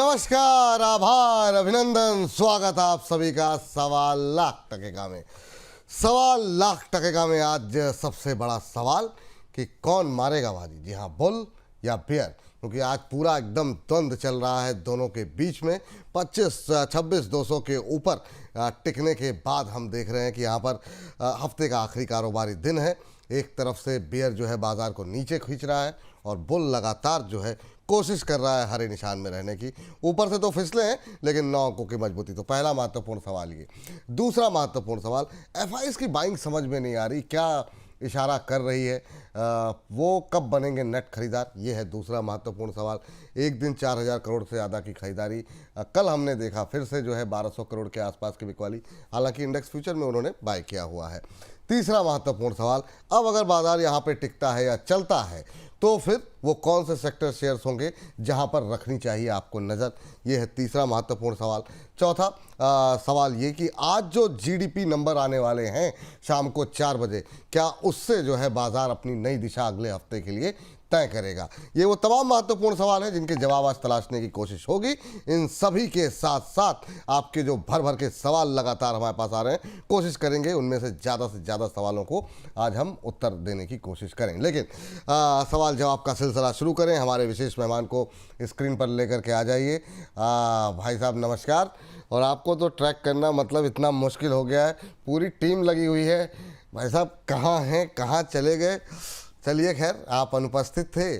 नमस्कार, आभार, अभिनंदन, स्वागत आप सभी का 1.25 लाख में। 1.25 लाख में आज सबसे बड़ा सवाल कि कौन मारेगा बाजी। जी हाँ, बुल या बियर, क्योंकि आज पूरा एकदम द्वंद्व चल रहा है दोनों के बीच में। 26-200 के ऊपर टिकने के बाद हम देख रहे हैं कि यहाँ पर हफ्ते का आखिरी कारोबारी दिन है। एक तरफ से बियर जो है बाजार को नीचे खींच रहा है और बुल लगातार जो है कोशिश कर रहा है हरे निशान में रहने की। ऊपर से तो फिसले हैं लेकिन 9 अंकों की मजबूती। तो पहला महत्वपूर्ण सवाल ये। दूसरा महत्वपूर्ण सवाल, एफआईएस की बाइंग समझ में नहीं आ रही, क्या इशारा कर रही है, वो कब बनेंगे नेट खरीदार, ये है दूसरा महत्वपूर्ण सवाल। एक दिन 4,000 करोड़ से ज़्यादा की खरीदारी कल हमने देखा, फिर से जो है 1,200 करोड़ के आसपास की बिकवाली, हालांकि इंडेक्स फ्यूचर में उन्होंने बाय किया हुआ है। तीसरा महत्वपूर्ण सवाल, अब अगर बाजार यहाँ पे टिकता है या चलता है तो फिर वो कौन से सेक्टर शेयर्स होंगे जहां पर रखनी चाहिए आपको नज़र, ये है तीसरा महत्वपूर्ण सवाल। चौथा सवाल ये कि आज जो जीडीपी नंबर आने वाले हैं शाम को 4 बजे, क्या उससे जो है बाजार अपनी नई दिशा अगले हफ्ते के लिए तय करेगा। ये वो तमाम महत्वपूर्ण सवाल हैं जिनके जवाब आज तलाशने की कोशिश होगी। इन सभी के साथ साथ आपके जो भर भर के सवाल लगातार हमारे पास आ रहे हैं, कोशिश करेंगे उनमें से ज़्यादा सवालों को आज हम उत्तर देने की कोशिश करें। लेकिन सवाल जवाब का सिलसिला शुरू करें। हमारे विशेष मेहमान को स्क्रीन पर लेकर के आ जाइए। भाई साहब नमस्कार। और आपको तो ट्रैक करना मतलब इतना मुश्किल हो गया है, पूरी टीम लगी हुई है। भाई साहब कहाँ हैं, कहाँ चले गए। चलिए खैर, आप अनुपस्थित थे,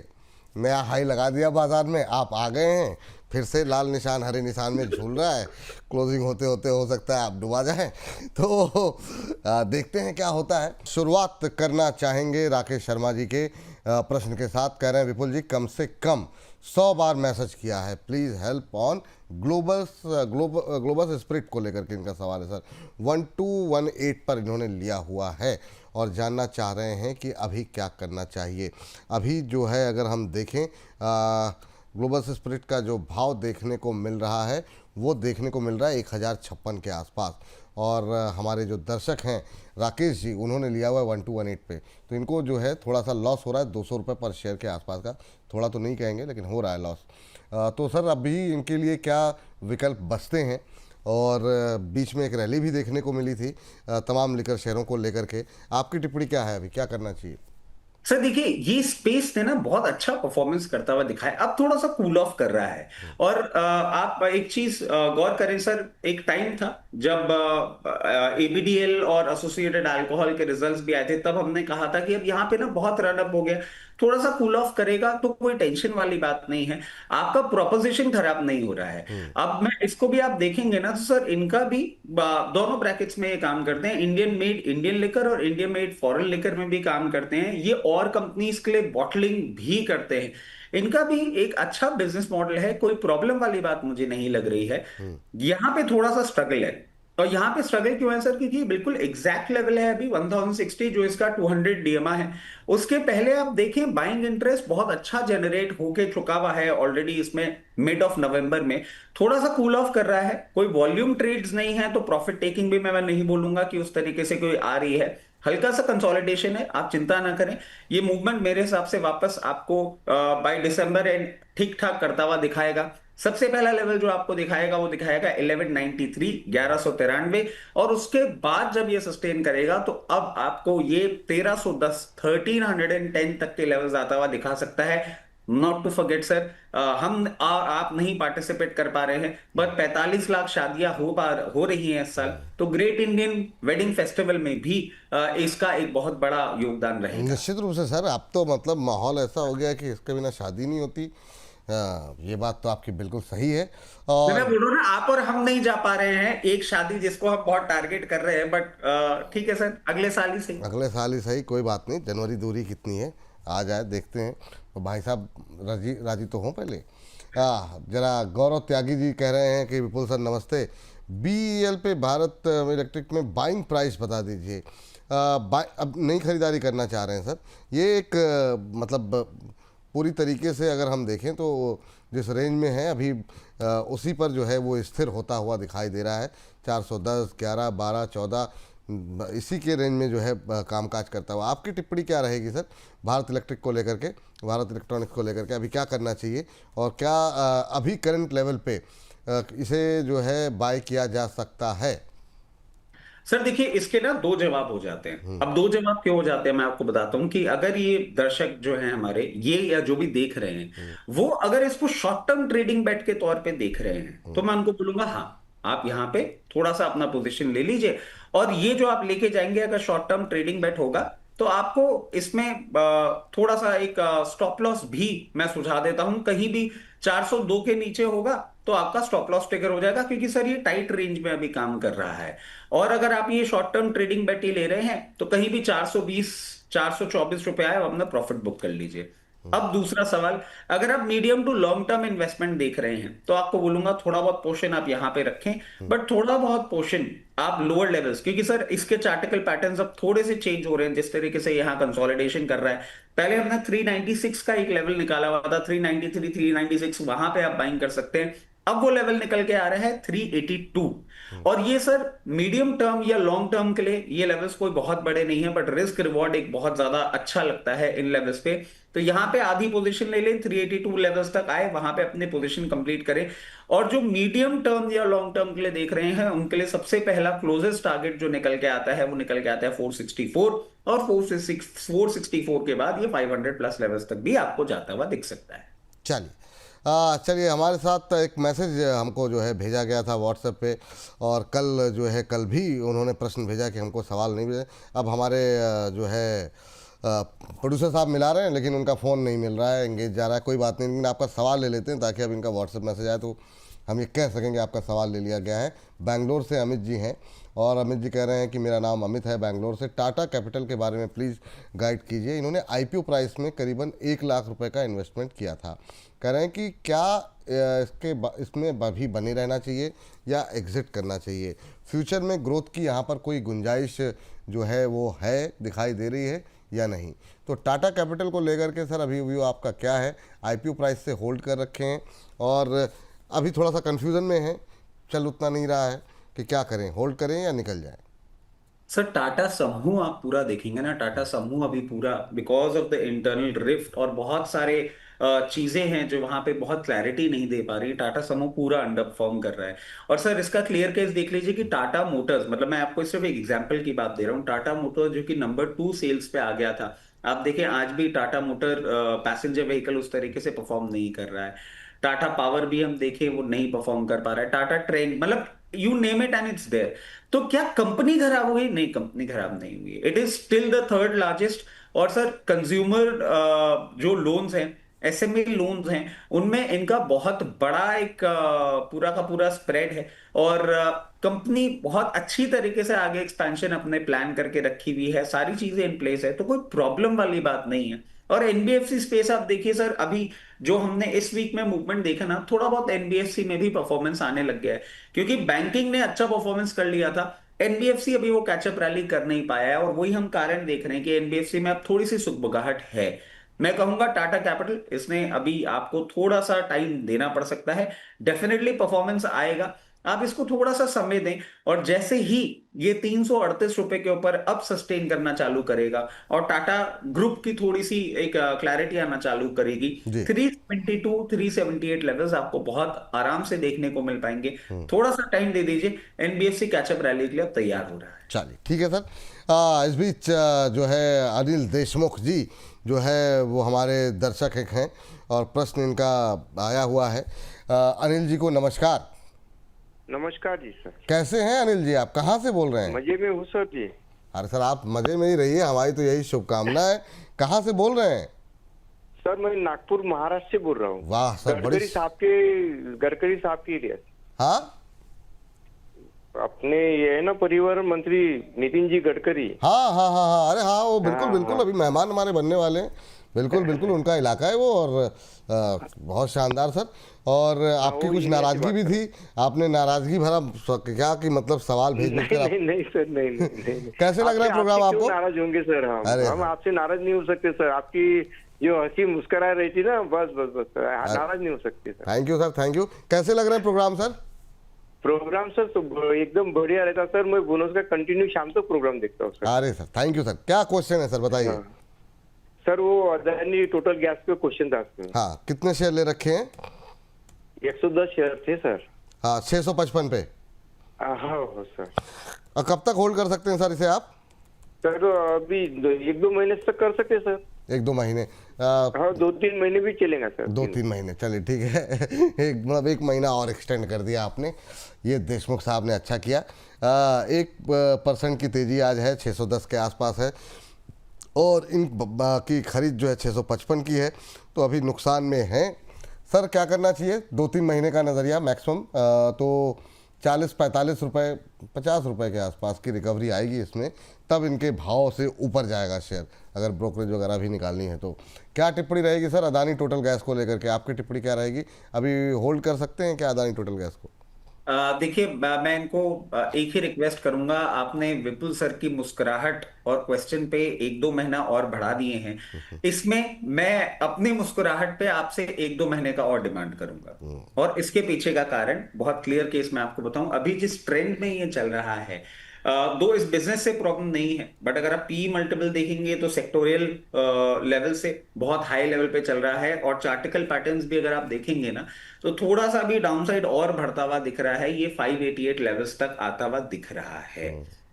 नया हाई लगा दिया बाजार में, आप आ गए हैं, फिर से लाल निशान हरे निशान में झूल रहा है। क्लोजिंग होते होते हो सकता है आप डुबा जाएं, तो देखते हैं क्या होता है। शुरुआत करना चाहेंगे राकेश शर्मा जी के प्रश्न के साथ। कह रहे हैं विपुल जी कम से कम 100 बार मैसेज किया है, please help on globus spirit को लेकर के इनका सवाल है सर। 1218 पर इन्होंने लिया हुआ है और जानना चाह रहे हैं कि अभी क्या करना चाहिए। अभी जो है अगर हम देखें ग्लोबल स्प्रिट का जो भाव देखने को मिल रहा है वो देखने को मिल रहा है 1056 के आसपास। और हमारे जो दर्शक हैं राकेश जी, उन्होंने लिया हुआ है 1218 पे, तो इनको जो है थोड़ा सा लॉस हो रहा है 200 रुपये पर शेयर के आसपास का। थोड़ा तो नहीं कहेंगे लेकिन हो रहा है लॉस। तो सर अभी इनके लिए क्या विकल्प बचते हैं। और बीच में एक रैली भी देखने को मिली थी तमाम लिकर शेयरों को लेकर के, आपकी टिप्पणी क्या है, अभी क्या करना चाहिए। सर देखिए, ये स्पेस ने ना बहुत अच्छा परफॉर्मेंस करता हुआ दिखा है, अब थोड़ा सा कूल ऑफ कर रहा है। और आप एक चीज गौर करें सर, एक टाइम था जब एबीडीएल और एसोसिएटेड अल्कोहल के रिजल्ट्स भी आए थे, तब हमने कहा था कि अब यहाँ पे ना बहुत रन अप हो गया, थोड़ा सा कूल ऑफ करेगा तो कोई टेंशन वाली बात नहीं है, आपका प्रोपोजिशन खराब नहीं हो रहा है। अब मैं इसको भी आप देखेंगे ना तो सर इनका भी दोनों ब्रैकेट्स में ये काम करते हैं, इंडियन मेड इंडियन लिकर और इंडियन मेड फॉरेन लिकर में भी काम करते हैं ये, और कंपनीज के लिए बॉटलिंग भी करते हैं। इनका भी एक अच्छा बिजनेस मॉडल है, कोई प्रॉब्लम वाली बात मुझे नहीं लग रही है। यहां पे थोड़ा सा स्ट्रगल है। और यहां पे स्ट्रगल क्यों है सर, क्योंकि बिल्कुल एग्जैक्ट लेवल है अभी 1060 जो इसका 200 डीएमआ है। उसके पहले आप देखें बाइंग इंटरेस्ट बहुत अच्छा जनरेट होके चुका हुआ है ऑलरेडी इसमें मिड ऑफ नवंबर में। थोड़ा सा कूल ऑफ कर रहा है, कोई वॉल्यूम ट्रेड्स नहीं है, तो प्रॉफिट टेकिंग भी मैं नहीं बोलूंगा कि उस तरीके से कोई आ रही है, हल्का सा कंसोलिडेशन है, आप चिंता ना करें। ये मूवमेंट मेरे हिसाब से वापस आपको बाय दिसंबर एंड ठीक ठाक करता हुआ दिखाएगा। सबसे पहला लेवल जो आपको दिखाएगा वो दिखाएगा 1193 1193, और उसके बाद जब ये सस्टेन करेगा तो अब आपको ये 1310 1310 तक के लेवल्स आता हुआ दिखा सकता है। नॉट टू फॉरगेट सर, हम और आप नहीं पार्टिसिपेट कर पा रहे हैं, बट 45 लाख शादियां हो रही हैं इस साल, तो ग्रेट इंडियन वेडिंग फेस्टिवल में भी इसका एक बहुत बड़ा योगदान रहेगा। निश्चित रूप से सर, अब तो मतलब माहौल ऐसा हो गया है कि इसके बिना शादी नहीं होती। ये बात तो आपकी बिल्कुल सही है। और मैं बोल रहा हूँ ना, आप और हम नहीं जा पा रहे हैं एक शादी जिसको हम बहुत टारगेट कर रहे हैं, बट ठीक है सर, अगले साल ही सही। अगले साल ही सही, कोई बात नहीं, जनवरी दूरी कितनी है, आ जाए देखते हैं। तो भाई साहब राजी तो हों पहले। जरा गौरव त्यागी जी कह रहे हैं कि विपुल सर नमस्ते, बीईएल पे भारत इलेक्ट्रिक में बाइंग प्राइस बता दीजिए। अब नई खरीदारी करना चाह रहे हैं सर, ये एक मतलब पूरी तरीके से अगर हम देखें तो जिस रेंज में है अभी उसी पर जो है वो स्थिर होता हुआ दिखाई दे रहा है। 410, 11, 12, 14 इसी के रेंज में जो है कामकाज करता हुआ। आपकी टिप्पणी क्या रहेगी सर भारत इलेक्ट्रिक को लेकर के, भारत इलेक्ट्रॉनिक्स को लेकर के? अभी क्या करना चाहिए और क्या अभी करंट लेवल पे इसे जो है बाय किया जा सकता है? सर देखिए, इसके ना दो जवाब हो जाते हैं। अब दो जवाब क्यों हो जाते हैं मैं आपको बताता हूं कि अगर ये दर्शक जो हैं हमारे, ये या जो भी देख रहे हैं, वो अगर इसको शॉर्ट टर्म ट्रेडिंग बेट के तौर पे देख रहे हैं, तो मैं उनको बोलूंगा हाँ, आप यहाँ पे थोड़ा सा अपना पोजीशन ले लीजिए, और ये जो आप लेके जाएंगे अगर शॉर्ट टर्म ट्रेडिंग बेट होगा, तो आपको इसमें थोड़ा सा एक स्टॉप लॉस भी मैं सुझा देता हूं। कहीं भी 402 के नीचे होगा तो आपका स्टॉप लॉस ट्रिगर हो जाएगा, क्योंकि सर ये टाइट रेंज में अभी काम कर रहा है। और अगर आप ये शॉर्ट टर्म ट्रेडिंग बेट ही ले रहे हैं तो कहीं भी 420 424 रुपए आए, आप अपना प्रॉफिट बुक कर लीजिए। अब दूसरा सवाल, अगर आप medium to long term investment देख रहे हैं तो आपको बोलूंगा थोड़ा बहुत पोर्शन आप यहां पे रखें, बट थोड़ा बहुत पोर्शन आप लोअर लेवल्स, क्योंकि सर इसके चार्टिकल पैटर्न्स अब थोड़े से चेंज हो रहे हैं। जिस तरीके से यहां कंसोलिडेशन कर रहा है, पहले हमने 396 का एक लेवल निकाला हुआ था, 393 396, वहां पे आप बाइंग कर सकते हैं। अब वो लेवल निकल के आ रहा है 382, और ये सर मीडियम टर्म या लॉन्ग टर्म के लिए ये लेवल्स कोई बहुत बड़े नहीं है, बट रिस्क रिवॉर्ड एक बहुत ज्यादा अच्छा लगता है इन लेवल्स पे। तो यहां पे आधी पोजीशन ले लें, 382 लेवल्स तक आए वहां पे अपने पोजीशन कंप्लीट करें। और जो मीडियम टर्म या लॉन्ग टर्म के लिए देख रहे हैं, उनके लिए सबसे पहला क्लोजेस्ट टारगेट जो निकल के आता है वो निकल के आता है 464, और 464 के बाद ये 500 प्लस लेवल्स तक भी आपको जाता हुआ दिख सकता है। चलिए चलिए, हमारे साथ एक मैसेज हमको जो है भेजा गया था व्हाट्सएप पे, और कल भी उन्होंने प्रश्न भेजा कि हमको सवाल नहीं भेजे। अब हमारे जो है प्रोड्यूसर साहब मिला रहे हैं, लेकिन उनका फ़ोन नहीं मिल रहा है, एंगेज जा रहा है। कोई बात नहीं, लेकिन आपका सवाल ले लेते हैं ताकि अब इनका व्हाट्सएप मैसेज आए तो हम ये कह सकेंगे आपका सवाल ले लिया गया है। बैंगलोर से अमित जी हैं, और अमित जी कह रहे हैं कि मेरा नाम अमित है, बैंगलोर से। टाटा कैपिटल के बारे में प्लीज़ गाइड कीजिए। इन्होंने आईपीओ प्राइस में करीबन 1 लाख रुपए का इन्वेस्टमेंट किया था। कह रहे हैं कि क्या इसमें भी बने रहना चाहिए या एग्ज़िट करना चाहिए? फ्यूचर में ग्रोथ की यहाँ पर कोई गुंजाइश जो है वो है, दिखाई दे रही है या नहीं? तो टाटा कैपिटल को लेकर के सर अभी व्यू आपका क्या है? आईपीओ प्राइस से होल्ड कर रखे हैं और अभी थोड़ा सा कन्फ्यूज़न में है, चल उतना नहीं रहा है कि क्या करें, होल्ड करें या निकल जाए? सर टाटा समूह आप पूरा देखेंगे ना, टाटा समूह अभी पूरा because of the internal rift और बहुत सारे चीजें हैं जो वहां पे बहुत क्लैरिटी नहीं दे पा रही, टाटा समूह पूरा अंडर परफॉर्म कर रहा है। और सर इसका क्लियर केस देख लीजिए कि टाटा मोटर्स, मतलब मैं आपको सिर्फ एक एग्जांपल की बात दे रहा हूँ, टाटा मोटर्स जो कि नंबर 2 सेल्स पे आ गया था, आप देखें आज भी टाटा मोटर पैसेंजर व्हीकल उस तरीके से परफॉर्म नहीं कर रहा है। टाटा पावर भी हम देखें वो नहीं परफॉर्म कर पा रहा है। टाटा ट्रेन, मतलब you name it and it's there. तो क्या कंपनी खराब हो गई? नहीं, कंपनी खराब नहीं हुई, it is still the third largest. और सर कंज्यूमर जो लोन्स हैं, एसएमई लोन्स हैं, उनमें इनका बहुत बड़ा एक पूरा का पूरा स्प्रेड है, और कंपनी बहुत अच्छी तरीके से आगे एक्सपेंशन अपने प्लान करके रखी हुई है, सारी चीजें इन प्लेस है, तो कोई प्रॉब्लम वाली बात नहीं है। और एनबीएफसी स्पेस आप देखिए सर, अभी जो हमने इस वीक में मूवमेंट देखा ना, थोड़ा बहुत एनबीएफसी में भी परफॉर्मेंस आने लग गया है, क्योंकि बैंकिंग ने अच्छा परफॉर्मेंस कर लिया था, एनबीएफसी अभी वो कैचअप रैली कर नहीं पाया है, और वही हम कारण देख रहे हैं कि एनबीएफसी में अब थोड़ी सी सुगबुगाहट है। मैं कहूंगा टाटा कैपिटल, इसने अभी आपको थोड़ा सा टाइम देना पड़ सकता है, डेफिनेटली परफॉर्मेंस आएगा, आप इसको थोड़ा सा समय दें। और जैसे ही ये 338 रुपए के ऊपर अब सस्टेन करना चालू करेगा और टाटा ग्रुप की थोड़ी सी एक क्लैरिटी आना चालू करेगी, जी 322 378 लेवल्स आपको बहुत आराम से देखने को मिल पाएंगे। थोड़ा सा टाइम दे दीजिए, एनबीएफसी कैचअप रैली के लिए अब तैयार हो रहा है। चलिए ठीक है सर। इस बीच जो है अनिल देशमुख जी जो है वो हमारे दर्शक एक हैं और प्रश्न इनका आया हुआ है। अनिल जी को नमस्कार। नमस्कार जी सर। कैसे हैं अनिल जी, आप कहाँ से बोल रहे हैं? मजे में हूँ सर जी। अरे सर आप मजे में ही रहिए, हमारी तो यही शुभकामना है। कहाँ से बोल रहे हैं? सर मैं नागपुर महाराष्ट्र से बोल रहा हूँ। वाह सर, बड़ी गडकरी साहब की एरिया। हाँ अपने ये है ना परिवहन मंत्री नितिन जी गडकरी। हाँ हाँ हाँ हाँ, अरे हाँ वो बिल्कुल बिल्कुल अभी मेहमान हमारे बनने वाले हैं, बिल्कुल बिल्कुल उनका इलाका है वो, और बहुत शानदार सर। और आपकी कुछ नाराजगी भी थी, आपने नाराजगी भरा क्या कि मतलब सवाल भेज भेज कर नहीं नहीं सर, नहीं कैसे लग रहा है प्रोग्राम आपको? नाराज होंगे सर? हम आपसे नाराज नहीं हो सकते सर, आपकी जो हंसी मुस्कुरा रही थी ना, बस बस बस नाराज नहीं हो सकते sir. Thank you sir, thank you. कैसे लग रहा है प्रोग्राम सर? प्रोग्राम सर तो एकदम बढ़िया रहता सर। मैं बोनस का कंटिन्यू शाम तक प्रोग्राम देखता हूँ सर। अरे सर थैंक यू सर, क्या क्वेश्चन है सर बताइए। हाँ। सर वो अदानी टोटल गैस पे क्वेश्चन था उसमें। हाँ कितने शेयर ले रखे हैं। 110 शेयर थे सर। हाँ 655 पे। हाँ हो सर। और कब तक होल्ड कर सकते हैं सर इसे आप। सर अभी 1-2 महीने तक कर सकते सर। 1-2 महीने हाँ 2-3 महीने भी चलेगा सर। 2-3 महीने चलिए ठीक है। मतलब 1 महीना और एक्सटेंड कर दिया आपने, ये देशमुख साहब ने अच्छा किया। 1% की तेज़ी आज है, 610 के आसपास है और इन की खरीद जो है 655 की है, तो अभी नुकसान में है। सर क्या करना चाहिए, 2-3 महीने का नज़रिया मैक्सिमम, तो 40-45 रुपये 50 रुपये के आसपास की रिकवरी आएगी इसमें, तब इनके भाव से ऊपर जाएगा शेयर, अगर ब्रोकरेज वगैरह भी निकालनी है तो। क्या टिप्पणी रहेगी सर अदानी टोटल गैस को लेकर के, आपकी टिप्पणी क्या रहेगी, अभी होल्ड कर सकते हैं क्या अदानी टोटल गैस को। देखिए मैं इनको एक ही रिक्वेस्ट करूंगा, आपने विपुल सर की मुस्कुराहट और क्वेश्चन पे 1-2 महीना और बढ़ा दिए हैं, इसमें मैं अपनी मुस्कुराहट पे आपसे 1-2 महीने का और डिमांड करूंगा। और इसके पीछे का कारण बहुत क्लियर केस मैं आपको बताऊं, अभी जिस ट्रेंड में ये चल रहा है, दो इस बिजनेस से प्रॉब्लम नहीं है, बट अगर आप पी मल्टीपल देखेंगे तो सेक्टोरियल लेवल से बहुत हाई लेवल पे चल रहा है, और चार्टिकल पैटर्न्स भी अगर आप देखेंगे ना तो थोड़ा सा भी डाउनसाइड और बढ़ता हुआ दिख रहा है, ये 588 लेवल्स तक आता हुआ दिख रहा है।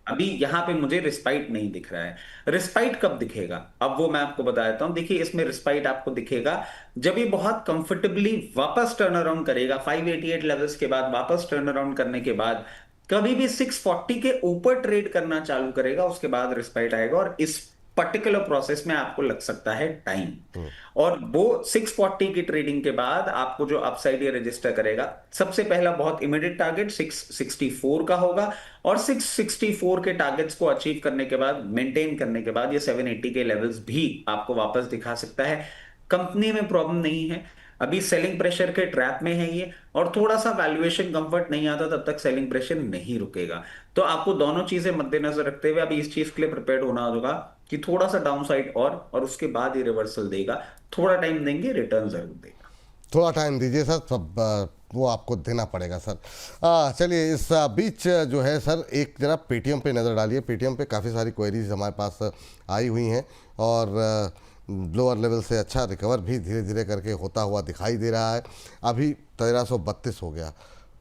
अभी यहां पे मुझे रिस्पाइट नहीं दिख रहा है। रिस्पाइट कब दिखेगा, अब वो मैं आपको बता देता हूं। देखिए इसमें रिस्पाइट आपको दिखेगा जब ये बहुत कंफर्टेबली वापस टर्न अराउंड करेगा, 588 लेवल्स के बाद वापस टर्न अराउंड करने के बाद कभी भी 640 के ऊपर ट्रेड करना चालू करेगा, उसके बाद रिस्पाइट आएगा, और इस पर्टिकुलर प्रोसेस में आपको लग सकता है टाइम। और वो 640 की ट्रेडिंग के बाद आपको जो अपसाइड ये रजिस्टर करेगा, सबसे पहला बहुत इमीडिएट टारगेट 664 का होगा, और 664 के टारगेट्स को अचीव करने के बाद, मेंटेन करने के बाद, ये 780 के लेवल्स भी आपको वापस दिखा सकता है। कंपनी में प्रॉब्लम नहीं है, अभी सेलिंग प्रेशर के ट्रैप में है ये, और थोड़ा सा वैल्यूएशन कंफर्ट नहीं आता तब तक सेलिंग प्रेशर नहीं रुकेगा। तो आपको दोनों चीजें मद्देनजर रखते हुए अभी इस चीज के लिए प्रिपेयर होना होगा कि थोड़ा सा डाउन साइड और उसके बाद ये रिवर्सल देगा। थोड़ा टाइम देंगे, रिटर्न जरूर देगा। थोड़ा टाइम दीजिए सर, सब वो आपको देना पड़ेगा सर। चलिए इस बीच जो है सर, एक जरा पेटीएम पे नज़र डालिए। पेटीएम पे काफ़ी सारी क्वेरीज हमारे पास आई हुई हैं, और लोअर लेवल से अच्छा रिकवर भी धीरे धीरे करके होता हुआ दिखाई दे रहा है। अभी 1332 हो गया,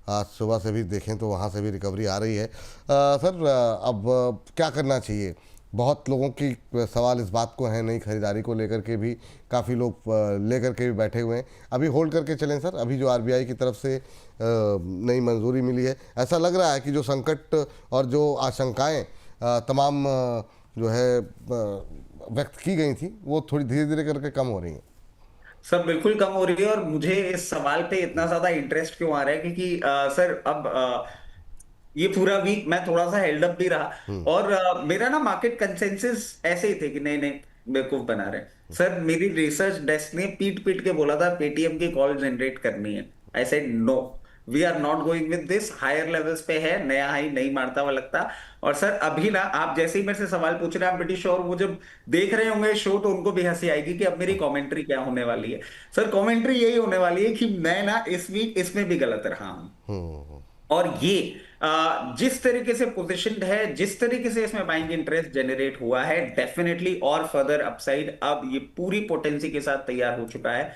आज सुबह से भी देखें तो वहाँ से भी रिकवरी आ रही है। सर अब क्या करना चाहिए, बहुत लोगों की सवाल इस बात को है, नई खरीदारी को लेकर के भी काफ़ी लोग लेकर के भी बैठे हुए हैं। अभी होल्ड करके चलें सर, अभी जो आरबीआई की तरफ से नई मंजूरी मिली है, ऐसा लग रहा है कि जो संकट और जो आशंकाएं तमाम जो है व्यक्त की गई थी, वो थोड़ी धीरे धीरे करके कम हो रही हैं। सर बिल्कुल कम हो रही है, और मुझे इस सवाल पे इतना ज्यादा इंटरेस्ट क्यों आ रहा है, क्योंकि सर अब ये पूरा वीक मैं थोड़ा सा हेल्ड अप भी रहा, और मेरा ना मार्केट कंसेंसस ऐसे ही थे कि नहीं नहीं बेवकूफ बना रहे हैं। सर मेरी रिसर्च डेस्क ने पीट पीट के बोला था पेटीएम की कॉल जनरेट करनी है, I said no, we are not going with this, higher levels पे है, नया हाई नहीं मारता हुआ लगता। और सर अभी ना आप जैसे ही मेरे से सवाल पूछ रहे हैं, ब्रिटिश श्योर वो जब देख रहे होंगे शो तो उनको भी हंसी आएगी कि अब मेरी कमेंट्री क्या होने वाली है। सर कमेंट्री यही होने वाली है कि मैं ना इस वीक इसमें भी गलत रहा हूं, और ये जिस तरीके से पोजिशनड है, जिस तरीके से इसमें बाइंग इंटरेस्ट जनरेट हुआ है, डेफिनेटली और फर्दर अपसाइड अब ये पूरी पोटेंसी के साथ तैयार हो चुका है।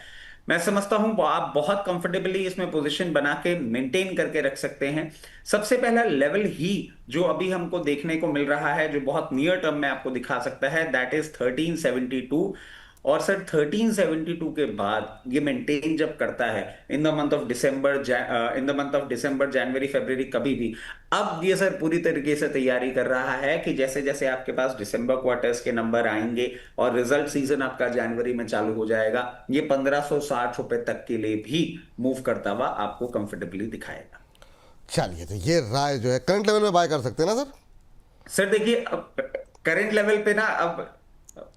मैं समझता हूं आप बहुत कंफर्टेबली इसमें पोजीशन बना के मेंटेन करके रख सकते हैं। सबसे पहला लेवल ही जो अभी हमको देखने को मिल रहा है, जो बहुत नियर टर्म में आपको दिखा सकता है, दैट इज 1372। और सर 1372 के बाद ये मेंटेन जब करता है in the month of December, January, February, कभी भी, अब ये सर पूरी तरीके से तैयारी कर रहा है कि जैसे जैसे आपके पास दिसंबर क्वार्टर्स के नंबर आएंगे और रिजल्ट सीजन आपका जनवरी में चालू हो जाएगा, ये 1560 रुपए तक के लिए भी मूव करता हुआ आपको कंफर्टेबली दिखाएगा। चलिए तो ये राय जो है करंट लेवल में बाय कर सकते हैं ना सर। सर देखिए अब करंट लेवल पे ना, अब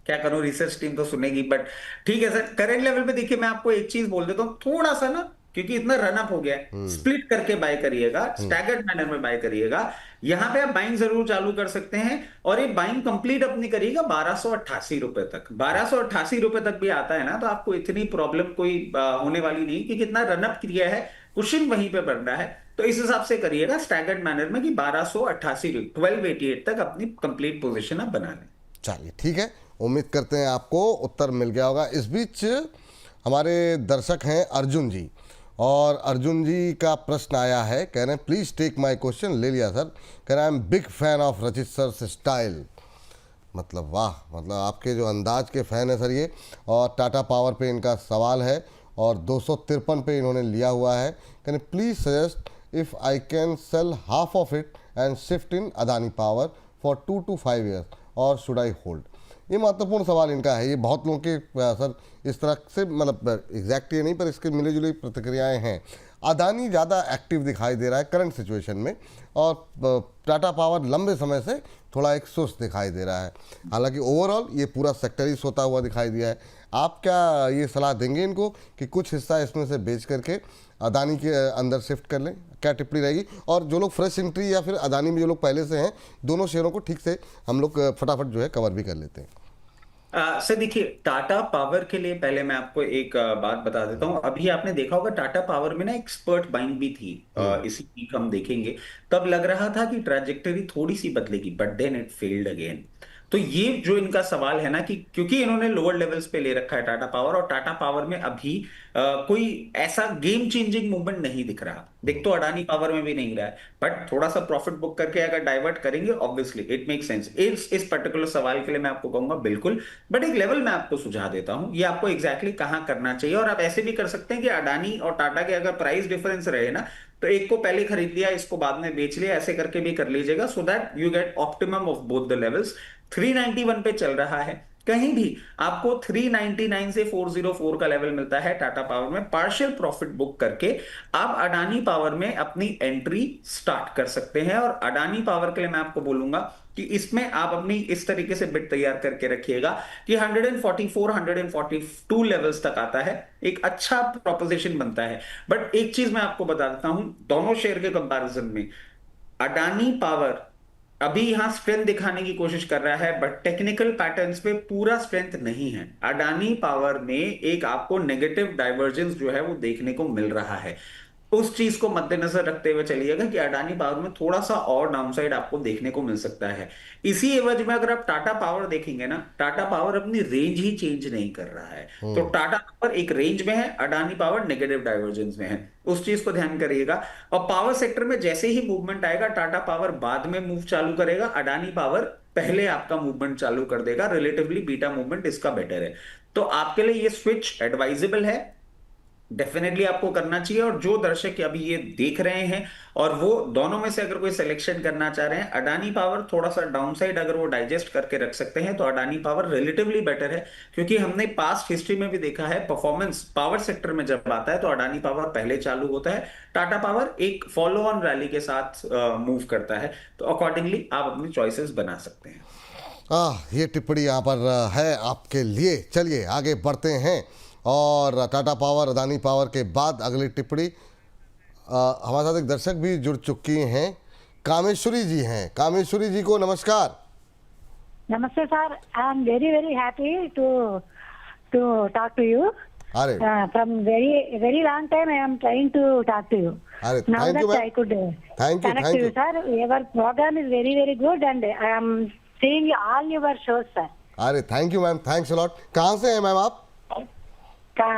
क्या करूं, रिसर्च टीम तो सुनेगी, बट ठीक है सर, करंट लेवल पे देखिए मैं आपको एक चीज बोल देता हूं, थोड़ा सा ना, क्योंकि इतना रन अप हो गया है, स्प्लिट करके बाय करिएगा, स्टैगर्ड मैनर में बाय करिएगा। यहां पे आप बाइंग जरूर चालू कर सकते हैं, और ये बाइंग कंप्लीट अपनी करिएगा 1288 रुपए तक। 1288 रुपए तक भी आता है ना तो आपको इतनी प्रॉब्लम कोई होने वाली नहीं, क्योंकि इतना रन अप किया है, कुशन वहीं पे बढ़ रहा है। तो इस हिसाब से करिएगा स्टैगर्ड मैनर में कि 1288 1288 तक अपनी कंप्लीट पोजीशन आप बना लें। चलिए ठीक है, उम्मीद करते हैं आपको उत्तर मिल गया होगा। इस बीच हमारे दर्शक हैं अर्जुन जी, और अर्जुन जी का प्रश्न आया है, कह रहे हैं प्लीज़ टेक माय क्वेश्चन। ले लिया सर। कह रहे हैं I am big fan of रचित सर स्टाइल। मतलब वाह, मतलब आपके जो अंदाज के फ़ैन है सर ये। और टाटा पावर पे इनका सवाल है और 253 पे इन्होंने लिया हुआ है। Can please suggest if I can sell half of it and shift in Adani power for 2 to 5 years और शुड आई होल्ड। ये महत्वपूर्ण सवाल इनका है। ये बहुत लोगों के सर इस तरह से, मतलब एग्जैक्ट ये नहीं, पर इसके मिले जुले प्रतिक्रियाएं हैं। अदानी ज़्यादा एक्टिव दिखाई दे रहा है करंट सिचुएशन में, और टाटा पावर लंबे समय से थोड़ा एक सुस्त दिखाई दे रहा है। हालांकि ओवरऑल ये पूरा सेक्टर ही सोता हुआ दिखाई दिया है। आप क्या ये सलाह देंगे इनको कि कुछ हिस्सा इसमें से बेच करके अदानी के अंदर शिफ्ट कर लें? क्या टिप्पणी रहेगी? और जो लोग फ्रेश एंट्री या फिर अदानी में जो लोग पहले से हैं, दोनों शेयरों को ठीक से हम लोग फटाफट जो है कवर भी कर लेते हैं। सर देखिए, टाटा पावर के लिए पहले मैं आपको एक बात बता देता हूं। अभी आपने देखा होगा टाटा पावर में ना एक्सपर्ट बाइंग भी थी, इसी वीक हम देखेंगे। तब लग रहा था कि ट्रैजेक्टरी थोड़ी सी बदलेगी, but then it failed again. तो ये जो इनका सवाल है ना, कि क्योंकि इन्होंने लोअर लेवल्स पे ले रखा है टाटा पावर, और टाटा पावर में अभी कोई ऐसा गेम चेंजिंग मूवमेंट नहीं दिख रहा। दिख तो अडानी पावर में भी नहीं रहा है, बट थोड़ा सा प्रॉफिट बुक करके अगर डाइवर्ट करेंगे, ऑब्वियसली इट मेक सेंस। इस पर्टिकुलर सवाल के लिए मैं आपको कहूंगा बिल्कुल, बट एक लेवल मैं आपको सुझाव देता हूं, ये आपको एग्जैक्टली कहां करना चाहिए। और आप ऐसे भी कर सकते हैं कि अडानी और टाटा के अगर प्राइस डिफरेंस रहे ना, तो एक को पहले खरीद लिया, इसको बाद में बेच लिया, ऐसे करके भी कर लीजिएगा, so that you get optimum of both the levels. 391 पे चल रहा है, कहीं भी आपको 399 से 404 का लेवल मिलता है टाटा पावर में। पार्शियल प्रॉफिट बुक करके आप अडानी पावर में अपनी एंट्री स्टार्ट कर सकते हैं। और अडानी पावर के लिए मैं आपको बोलूंगा कि इसमें आप अपनी इस तरीके से बिट तैयार करके रखिएगा कि 144 142 लेवल्स तक आता है, एक अच्छा प्रोपोजिशन बनता है। बट एक चीज मैं आपको बता देता हूं, दोनों शेयर के कंपैरिजन में अडानी पावर अभी यहां स्ट्रेंथ दिखाने की कोशिश कर रहा है, बट टेक्निकल पैटर्न्स पे पूरा स्ट्रेंथ नहीं है। अडानी पावर में एक आपको नेगेटिव डाइवर्जेंस जो है वो देखने को मिल रहा है। उस चीज को मद्देनजर रखते हुए चलिएगा कि अडानी पावर में थोड़ा सा और डाउनसाइड आपको देखने को मिल सकता है। इसी एवज में अगर आप टाटा पावर देखेंगे ना, टाटा पावर अपनी रेंज ही चेंज नहीं कर रहा है। तो टाटा पावर एक रेंज में है, अडानी पावर नेगेटिव डाइवर्जेंस में है, उस चीज को ध्यान करिएगा। और पावर सेक्टर में जैसे ही मूवमेंट आएगा, टाटा पावर बाद में मूव चालू करेगा, अडानी पावर पहले आपका मूवमेंट चालू कर देगा। रिलेटिवली बीटा मूवमेंट इसका बेटर है, तो आपके लिए ये स्विच एडवाइजेबल है, डेफिनेटली आपको करना चाहिए। और जो दर्शक अभी ये देख रहे हैं और वो दोनों में से अगर कोई सिलेक्शन करना चाह रहे हैं, अडानी पावर थोड़ा सा डाउनसाइड अगर वो डाइजेस्ट करके रख सकते हैं, तो अडानी पावर रिलेटिवली बेटर है। क्योंकि हमने पास्ट हिस्ट्री में भी देखा है, परफॉर्मेंस पावर सेक्टर में जब आता है तो अडानी पावर पहले चालू होता है, टाटा पावर एक फॉलो ऑन रैली के साथ मूव करता है। तो अकॉर्डिंगली आप अपनी चॉइसेस बना सकते हैं। ये टिप्पणी यहाँ पर है आपके लिए। चलिए आगे बढ़ते हैं, और टाटा पावर अदानी पावर के बाद अगली टिप्पणी हमारे साथ एक दर्शक भी जुड़ चुकी हैं, कामेश्वरी जी हैं। कामेश्वरी जी को नमस्कार। नमस्ते sir, I am very very happy to talk to you. अरे from very long time I am trying to talk to you. अरे now thank you that I could connect to you sir. Your programme is very very good and I am seeing all your shows sir. अरे thank you ma'am, thanks a lot. कहाँ से हैं ma'am आप?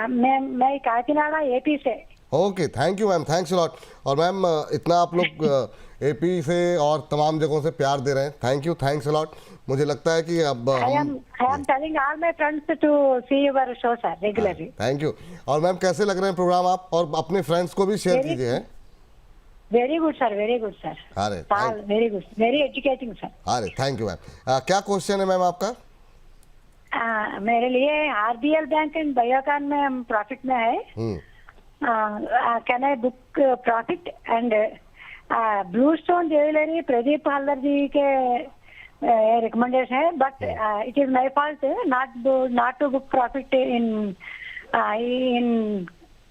मैं Kakinada AP से। Okay, thank you ma'am, thanks a lot. और ma'am इतना आप लोग एपी से और तमाम जगहों से प्यार दे रहे हैं, thank you, thanks a lot. मुझे लगता है कि अब I am telling all my friends to see your show sir regularly. Thank you. और मैम कैसे लग रहे हैं प्रोग्राम आप? और अपने फ्रेंड्स को भी शेयर कीजिए। हैं very good sir, very good sir. अरे very good, very educating sir. अरे थैंक यू मैम। क्या क्वेश्चन है मैम आपका? मेरे लिए आरबीएल बैंक एंड बायोकॉन में हम प्रॉफिट में है। Can I book profit? And blue stone jewellery Pradeep Haldar ji के रिकमेंडेशन है, but it is my fault not to book profit in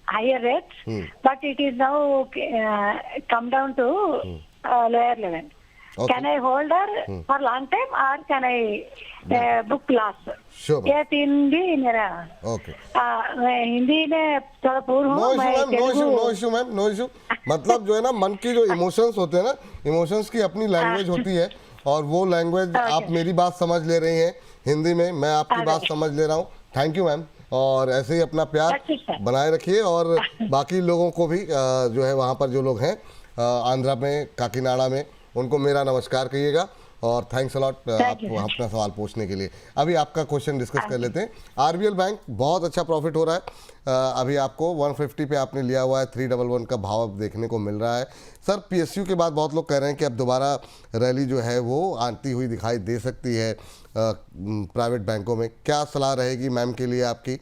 higher rates, but it is now come down to lower level. Okay. Can I hold her for long time or can I book loss? Sure. ये तीन भी मेरा okay, मैं हिंदी में थोड़ा पूर no हूँ, issue मैं ma'am, no issue, no Telugu. Issue ma'am, no issue. मतलब जो है ना, मन की जो इमोशंस होते हैं ना, इमोशंस की अपनी लैंग्वेज होती है, और वो लैंग्वेज आप मेरी बात समझ ले रही हैं हिंदी में, मैं आपकी बात समझ ले रहा हूँ। थैंक यू मैम, और ऐसे ही अपना प्यार बनाए रखिए, और बाकी लोगों को भी जो है वहाँ पर जो लोग हैं आंध्रा में, काकीनाडा में, उनको मेरा नमस्कार कहिएगा, और थैंक्स अलॉट आप अपना सवाल पूछने के लिए। अभी आपका क्वेश्चन डिस्कस कर लेते हैं। आरबीएल बैंक बहुत अच्छा प्रॉफिट हो रहा है, अभी आपको 150 पे आपने लिया हुआ है, 311 का भाव अब देखने को मिल रहा है। सर, पीएसयू के बाद बहुत लोग कह रहे हैं कि अब दोबारा रैली जो है वो आती हुई दिखाई दे सकती है प्राइवेट बैंकों में। क्या सलाह रहेगी मैम के लिए आपकी?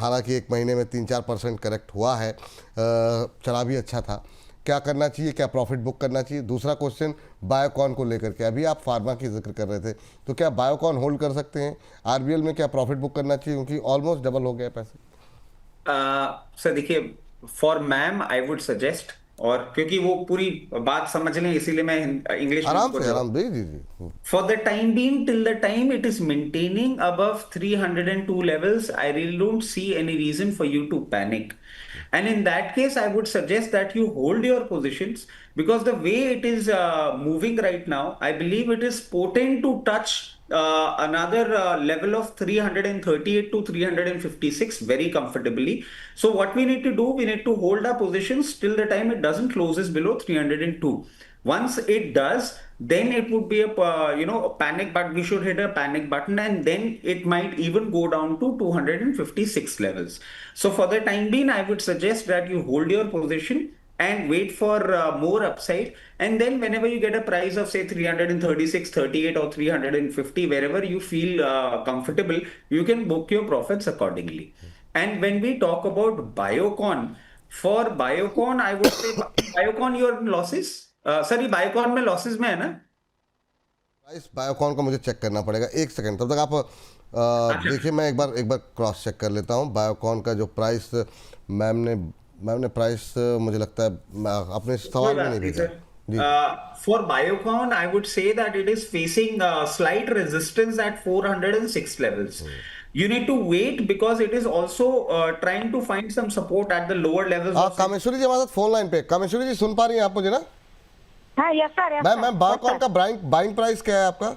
हालांकि एक महीने में 3-4% करेक्ट हुआ है, चला भी अच्छा था, क्या करना चाहिए, क्या प्रॉफिट बुक करना चाहिए? दूसरा क्वेश्चन बायोकॉन को लेकर के, अभी आप फार्मा की जिक्र कर रहे थे, तो क्या बायोकॉन होल्ड कर सकते हैं? आरबीएल में क्या प्रॉफिट बुक करना चाहिए, क्योंकि ऑलमोस्ट डबल हो गया पैसे? सर देखिए, for ma'am I would suggest, और क्योंकि वो पूरी बात समझ लें इसीलिए मैं इंग्लिश में आराम से, आराम जी जी जी। For the time being, till the time it is maintaining above 302 levels, I really don't see any reason for you to panic. And in that case, I would suggest that you hold your positions, because the way it is moving right now, I believe it is potent to touch another level of 338 to 356 very comfortably. So what we need to do, we need to hold our positions till the time it doesn't closes below 302. Once it does, then it would be a panic, but we should hit a panic button, and then it might even go down to 256 levels. So for the time being, I would suggest that you hold your position and wait for more upside, and then whenever you get a price of say 336, 38 or 350, wherever you feel comfortable, you can book your profits accordingly. And when we talk about Biocon, for Biocon, I would say Biocon, you're in losses. Sir ये Biocon में losses में है ना? Price Biocon का मुझे check करना पड़ेगा, एक सेकंड, तब तक आप देखिए, मैं एक बार क्रॉस चेक कर लेता हूँ। बायोकॉन का जो प्राइस मैम ने प्राइस मुझे लगता है अपने सवाल में नहीं भेजा। For Biocon I would say that it is facing slight resistance at 406 levels. You need to wait because it is also trying to find some support at the lower levels. Kameshwari ji हमारे साथ फोन लाइन पे। कामेश्वरी जी सुन पा रही हैं आप मुझे ना? हाँ, yes sir, yes ma'am Biocon का बाइंग प्राइस क्या है आपका?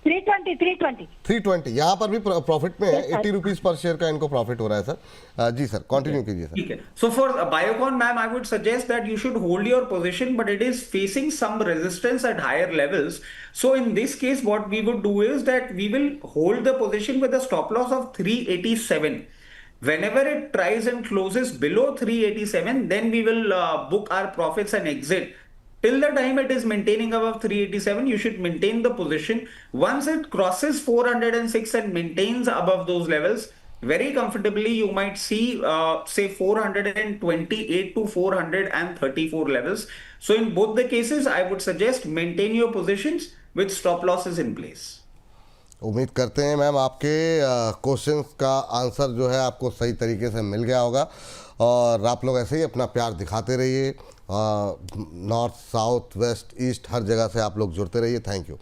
320। यहाँ पर भी प्रॉफिट में है, 80 रुपीज पर शेयर का इनको प्रॉफिट हो रहा है सर। जी सर, कंटिन्यू कीजिए सर। ठीक है। So for Biocon ma'am, I would suggest that you should hold your position, but it is facing some resistance at higher levels. So in this case, what we would do is that we will hold the position with a stop loss of 387. Whenever it tries and closes below 387, then we will book our profits and exit. Till the time it is maintaining above 387, you should maintain the position. Once it crosses 406 and maintains above those levels, very comfortably, you might see, say 428 to 434 levels. So in both the cases, I would suggest maintain your positions with stop losses in place. उम्मीद करते हैं ma'am आपके questions का answer जो है आपको सही तरीके से मिल गया होगा, और आप लोग ऐसे ही अपना प्यार दिखाते रहिए। नॉर्थ, साउथ, वेस्ट, ईस्ट, हर जगह से आप लोग जुड़ते रहिए। Thank you.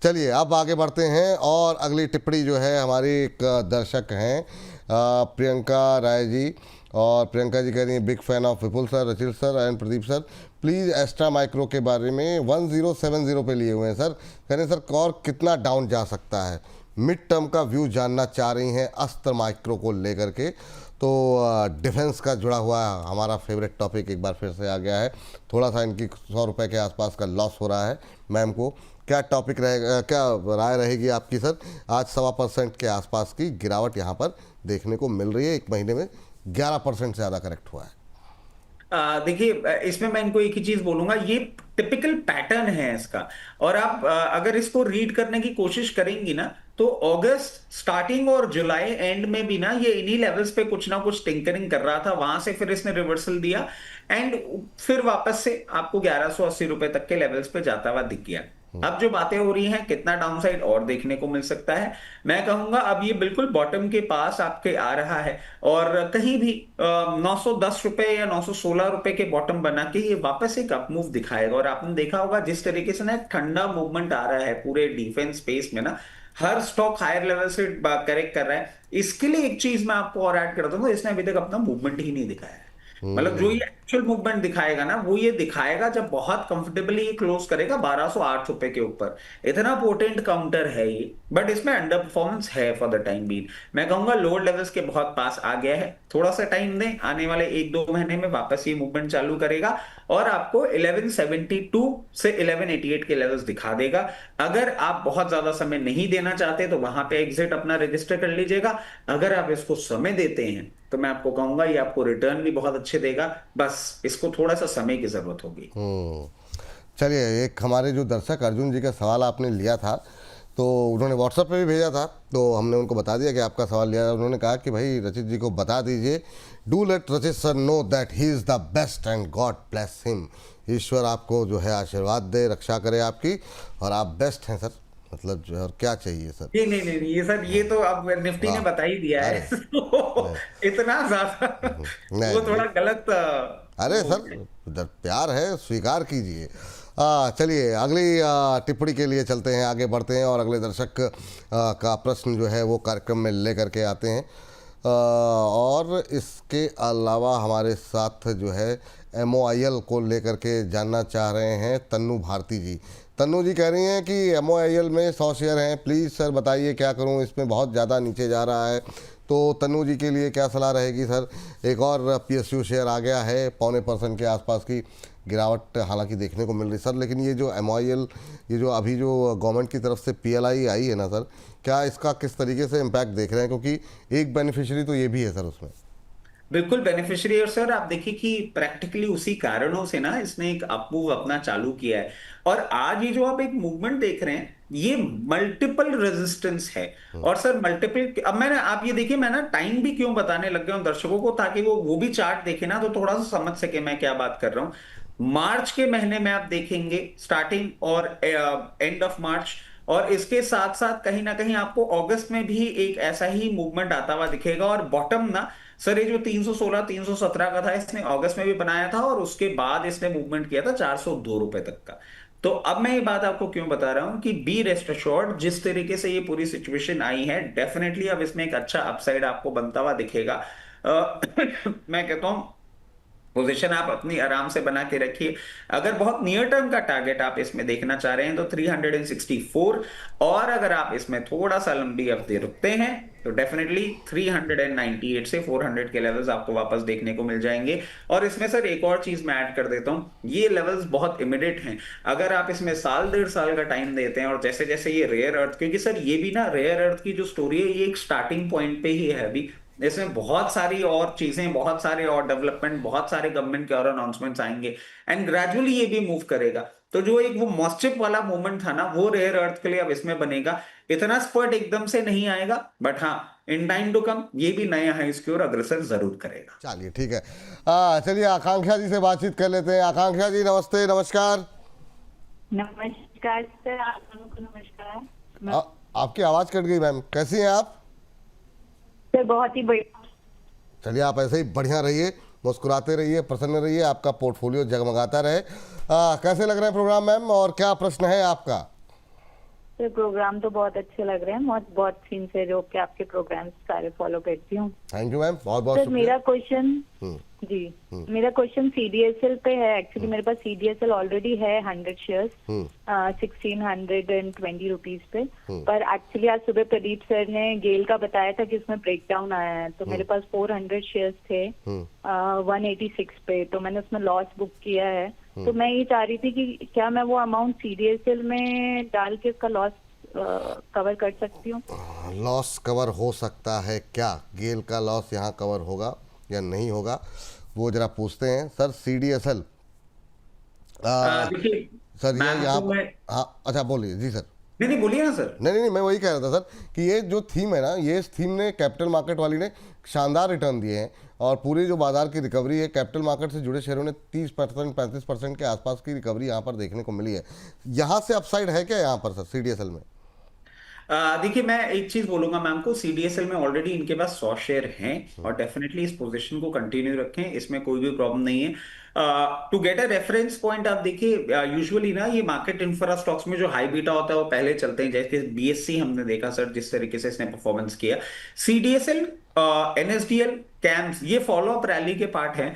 चलिए अब आगे बढ़ते हैं, और अगली टिप्पणी जो है हमारी एक दर्शक हैं प्रियंका राय जी, और प्रियंका जी कह रही हैं big fan of Vipul sir, Rachit sir and Pradeep sir, please Astra Micro के बारे में 1070 पे लिए हुए हैं सर। कह रहे हैं सर कॉर कितना डाउन जा सकता है, मिड टर्म का व्यू जानना चाह रही हैं अस्त्र माइक्रो को लेकर के। तो डिफेंस का जुड़ा हुआ हमारा फेवरेट टॉपिक एक बार फिर से आ गया है। थोड़ा सा इनकी 100 रुपये के आसपास का लॉस हो रहा है। मैम को क्या टॉपिक रहेगा, क्या राय रहेगी आपकी सर? आज 1.25% के आसपास की गिरावट यहाँ पर देखने को मिल रही है, एक महीने में 11% से ज़्यादा करेक्ट हुआ है। देखिए, इसमें मैं इनको एक ही चीज बोलूंगा, ये टिपिकल पैटर्न है इसका, और आप अगर इसको रीड करने की कोशिश करेंगी ना, तो अगस्त स्टार्टिंग और जुलाई एंड में भी ना ये इन्हीं लेवल्स पे कुछ ना कुछ टिंकरिंग कर रहा था, वहां से फिर इसने रिवर्सल दिया, एंड फिर वापस से आपको 1180 रुपए तक के लेवल्स पे जाता हुआ दिख गया। अब जो बातें हो रही हैं कितना डाउनसाइड और देखने को मिल सकता है, मैं कहूंगा अब ये बिल्कुल बॉटम के पास आपके आ रहा है, और कहीं भी 910 रुपए या 916 रुपए के बॉटम बना के ये वापस एक अप मूव दिखाएगा। और आपने देखा होगा जिस तरीके से ना एक ठंडा मूवमेंट आ रहा है पूरे डिफेंस स्पेस में ना, हर स्टॉक हायर लेवल से करेक्ट कर रहा है। इसके लिए एक चीज मैं आपको और ऐड करता हूँ, इसने अभी तक अपना मूवमेंट ही नहीं दिखाया है। मतलब जो ये एक्चुअल मूवमेंट दिखाएगा ना, वो ये दिखाएगा जब बहुत कंफर्टेबली क्लोज करेगा 1208 रुपए के ऊपर। इतना पोटेंट काउंटर है ये, बट इसमें अंडर परफॉर्मेंस है फॉर द टाइम बीइंग। मैं कहूंगा लोअर लेवल्स के बहुत पास आ गया है, थोड़ा सा टाइम दें, आने वाले 1-2 महीने में वापस ये मूवमेंट चालू करेगा और आपको 1172 से 1188 के लेवल्स दिखा देगा। अगर आप बहुत ज्यादा समय नहीं देना चाहते तो वहां पे एग्जिट अपना रजिस्टर कर लीजिएगा। अगर आप इसको समय देते हैं तो मैं आपको कहूंगा ये आपको रिटर्न भी बहुत अच्छे देगा, बस इसको थोड़ा सा समय की जरूरत होगी। चलिए, एक हमारे जो दर्शक अर्जुन जी का सवाल आपने लिया था, तो उन्होंने व्हाट्सएप पे भी भेजा था, तो हमने उनको बता दिया कि आपका सवाल लिया था। उन्होंने कहा कि भाई रचित जी को बता दीजिए, do let Rachit sir know that he is the best and God bless him. ईश्वर आपको जो है आशीर्वाद दे, रक्षा करे आपकी, और आप बेस्ट हैं सर। मतलब जो है, और क्या चाहिए सर। नहीं, ये सर ये तो अब निफ्टी ने बता ही दिया है इतना ज्यादा वो थोड़ा गलत। अरे सर, प्यार है, स्वीकार कीजिए। चलिए अगली टिप्पणी के लिए चलते हैं, आगे बढ़ते हैं और अगले दर्शक का प्रश्न जो है वो कार्यक्रम में लेकर के आते हैं। और इसके अलावा हमारे साथ जो है MOIL को लेकर के जानना चाह रहे हैं तन्नू भारती जी। तन्नू जी कह रही हैं कि MOIL में 100 शेयर हैं, प्लीज़ सर बताइए क्या करूं, इसमें बहुत ज़्यादा नीचे जा रहा है। तो तन्नू जी के लिए क्या सलाह रहेगी सर। एक और PSU शेयर आ गया है, 0.25% के आसपास की गिरावट हालांकि देखने को मिल रही सर, लेकिन ये जो MOIL, ये जो अभी जो गवर्नमेंट की तरफ से PLI आई है ना सर, क्या इसका किस तरीके से इम्पैक्ट देख रहे हैं, क्योंकि एक बेनिफिशियरी तो ये भी है सर उसमें। बिल्कुल बेनिफिशियरी, और सर आप देखिए कि प्रैक्टिकली उसी कारणों से ना इसने एक अप मूव अपना चालू किया है। और आज ये जो आप एक मूवमेंट देख रहे हैं ये मल्टीपल रेजिस्टेंस है। और सर मल्टीपल, अब मैंने आप ये देखिए, मैं ना टाइम भी क्यों बताने लग गया हूं दर्शकों को, ताकि वो भी चार्ट देखे ना तो थोड़ा सा समझ सके मैं क्या बात कर रहा हूं। मार्च के महीने में आप देखेंगे स्टार्टिंग और एंड ऑफ मार्च, और इसके साथ साथ कहीं ना कहीं आपको अगस्त में भी एक ऐसा ही मूवमेंट आता हुआ दिखेगा। और बॉटम ना सर, ये जो 316 317 का था इसने अगस्त में भी बनाया था, और उसके बाद इसने मूवमेंट किया था 402 रुपए तक का। तो अब मैं ये बात आपको क्यों बता रहा हूं कि बी रेस्ट एश्योर्ड, जिस तरीके से ये पूरी सिचुएशन आई है, डेफिनेटली अब इसमें एक अच्छा अपसाइड आपको बनता हुआ दिखेगा। मैं कहता हूं पोजीशन आप अपनी आराम से बना के रखिए। अगर बहुत नियर टर्म का टारगेट आप इसमें देखना चाह रहे हैं तो 364, और अगर आप इसमें थोड़ा सा लंबी अवधि रुकते हैं तो डेफिनेटली 398 से 400 के लेवल्स आपको वापस देखने को मिल जाएंगे। और इसमें सर एक और चीज मैं ऐड कर देता हूं, ये लेवल्स बहुत इमीडिएट हैं। अगर आप इसमें साल 1.5 साल का टाइम देते हैं, और जैसे जैसे ये रेयर अर्थ, क्योंकि सर ये भी ना रेयर अर्थ की जो स्टोरी है ये एक स्टार्टिंग पॉइंट पे ही है अभी, इसमें बहुत सारी और चीजें, बहुत सारे और डेवलपमेंट, बहुत सारे गवर्नमेंट के और अनाउंसमेंट्स आएंगे, एंड ग्रेजुअली ये भी मूव करेगा। तो जो एक वो मॉस्चिप वाला मूवमेंट था ना, वो रेयर अर्थ के लिए अब इसमें बनेगा। इतना स्पर्ट एकदम से नहीं आएगा, बट हाँ इन टाइम टू कम ये भी नया है, इसकी ओर अग्रसर जरूर करेगा। चलिए ठीक है, चलिए आकांक्षा जी से बातचीत कर लेते हैं। आकांक्षा जी नमस्ते। नमस्कार। नमस्कार सर, आप दोनों को नमस्कार। आपकी आवाज कट गई मैम, कैसी हैं आप? सर बहुत ही बढ़िया। चलिए आप ऐसे ही बढ़िया रहिए, मुस्कुराते रहिए, प्रसन्न रहिए, आपका पोर्टफोलियो जगमगाता रहे। कैसे लग रहे हैं प्रोग्राम मैम, और क्या प्रश्न है आपका? सर प्रोग्राम तो बहुत अच्छे लग रहे हैं, बहुत सिंसियर हो के आपके प्रोग्राम सारे फॉलो करती हूँ। थैंक यू मैम, बहुत बहुत सर मेरा क्वेश्चन मेरा क्वेश्चन CDSL पे है। एक्चुअली मेरे पास CDSL ऑलरेडी है 100 शेयर्स 1620 रुपीज पे, पर एक्चुअली आज सुबह प्रदीप सर ने गेल का बताया था कि उसमें ब्रेकडाउन आया है, तो मेरे पास 400 शेयर्स थे 186 पे, तो मैंने उसमें लॉस बुक किया है। तो मैं ये चाह रही थी कि क्या मैं वो अमाउंट CDSL में डाल के उसका लॉस कवर कर सकती हूँ? लॉस कवर हो सकता है क्या? गेल का लॉस यहाँ कवर होगा या नहीं होगा वो जरा पूछते हैं सर। CDSL देखिए सर ये यहाँ तो हाँ, अच्छा बोलिए जी सर। नहीं नहीं, बोलिए ना सर। नहीं नहीं नहीं, मैं वही कह रहा था सर कि ये जो थीम है ना, ये इस थीम ने कैपिटल मार्केट वाली ने शानदार रिटर्न दिए हैं, और पूरी जो बाजार की रिकवरी है कैपिटल मार्केट से जुड़े शेयरों ने 30% 35% के आसपास की रिकवरी यहाँ पर देखने को मिली है। यहाँ से अपसाइड है क्या यहाँ पर सर सीडीएसएल में? देखिए, मैं एक चीज बोलूंगा मैम को, सीडीएसएल में ऑलरेडी इनके पास 100 शेयर हैं और डेफिनेटली इस पोजीशन को कंटिन्यू रखें, इसमें कोई भी प्रॉब्लम नहीं है। To get a reference point, आप देखिए यूजुअली ना ये मार्केट इंफ्रा स्टॉक्स में जो हाई बीटा होता है वो पहले चलते हैं, जैसे बीएससी हमने देखा सर जिस तरीके से इसने परफॉर्मेंस किया। सीडीएसएल, एनएसडीएल, कैम्स ये फॉलो अप रैली के पार्ट हैं,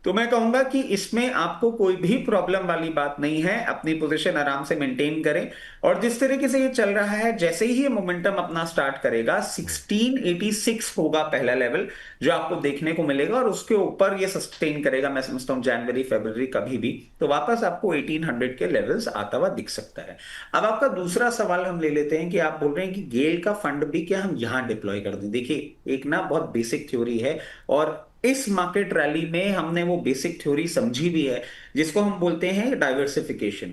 तो मैं कहूंगा कि इसमें आपको कोई भी प्रॉब्लम वाली बात नहीं है, अपनी पोजीशन आराम से मेंटेन करें। और जिस तरीके से ये चल रहा है, जैसे ही ये मोमेंटम अपना स्टार्ट करेगा 1686 होगा पहला लेवल जो आपको देखने को मिलेगा, और उसके ऊपर ये सस्टेन करेगा, मैं समझता हूं जनवरी फरवरी कभी भी, तो वापस आपको 1800 के लेवल्स आता हुआ दिख सकता है। अब आपका दूसरा सवाल हम ले लेते हैं कि आप बोल रहे हैं कि गेल का फंड भी क्या हम यहां डिप्लॉय कर दें। देखिए, एक ना बहुत बेसिक थ्योरी है, और इस मार्केट रैली में हमने वो बेसिक थ्योरी समझी भी है, जिसको हम बोलते हैं डाइवर्सिफिकेशन।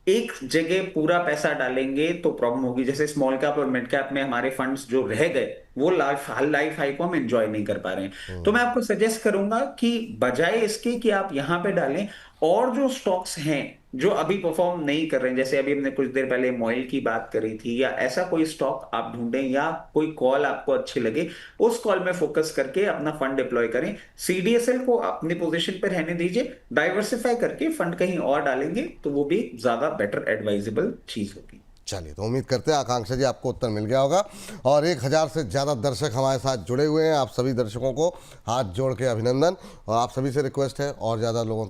एक जगह पूरा पैसा डालेंगे तो प्रॉब्लम होगी, जैसे स्मॉल कैप और मिड कैप में हमारे फंड्स जो रह गए वो लाइफ हाई को हम एंजॉय नहीं कर पा रहे हैं। तो मैं आपको सजेस्ट करूंगा कि बजाय इसके कि आप यहां पे डालें, और जो स्टॉक्स हैं जो अभी परफॉर्म नहीं कर रहे हैं, जैसे अभी हमने कुछ देर पहले मॉइल की बात करी थी, या ऐसा कोई स्टॉक आप ढूंढें, या कोई कॉल आपको अच्छी लगे उस कॉल में फोकस करके अपना फंड डिप्लॉय करें। सीडीएसएल को अपनी पोजीशन पर रहने दीजिए, डाइवर्सिफाई करके फंड कहीं और डालेंगे तो वो भी ज्यादा बेटर एडवाइजेबल चीज होगी। चलिए, तो उम्मीद करते हैं आकांक्षा जी आपको उत्तर मिल गया होगा, और 1000 से ज़्यादा दर्शक हमारे साथ जुड़े हुए हैं। आप सभी दर्शकों को हाथ जोड़ के अभिनंदन, और आप सभी से रिक्वेस्ट है और ज़्यादा लोगों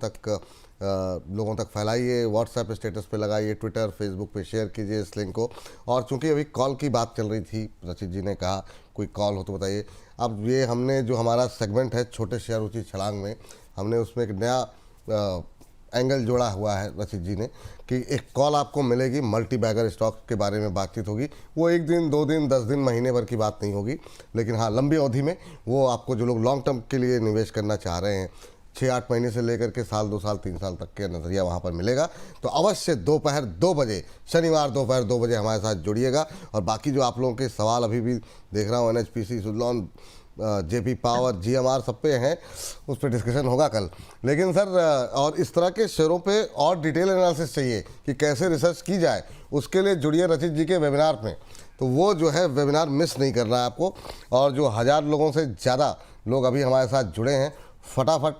तक फैलाइए, व्हाट्सएप स्टेटस पे लगाइए, ट्विटर फेसबुक पे शेयर कीजिए इस लिंक को। और चूंकि अभी कॉल की बात चल रही थी, रचित जी ने कहा कोई कॉल हो तो बताइए। अब ये हमने जो हमारा सेगमेंट है छोटे शेयर ऊंची छलांग में, हमने उसमें एक नया एंगल जोड़ा हुआ है रचित जी ने, कि एक कॉल आपको मिलेगी, मल्टी बैगर स्टॉक के बारे में बातचीत होगी। वो 1 दिन 2 दिन 10 दिन महीने भर की बात नहीं होगी, लेकिन हाँ लंबी अवधि में वो आपको, जो लोग लॉन्ग टर्म के लिए निवेश करना चाह रहे हैं, 6-8 महीने से लेकर के साल 2 साल 3 साल तक के नज़रिया वहाँ पर मिलेगा। तो अवश्य दोपहर 2 बजे, शनिवार दोपहर 2 बजे हमारे साथ जुड़िएगा। और बाकी जो आप लोगों के सवाल अभी भी देख रहा हूँ, NHPC, Suzlon, JP power, GMR सब पे हैं, उस पर डिस्कशन होगा कल। लेकिन सर, और इस तरह के शेयरों पे और डिटेल एनालिसिस चाहिए कि कैसे रिसर्च की जाए, उसके लिए जुड़िए रचित जी के वेबिनार में। तो वो जो है वेबिनार मिस नहीं करना है आपको। और जो 1000 लोगों से ज़्यादा लोग अभी हमारे साथ जुड़े हैं, फटाफट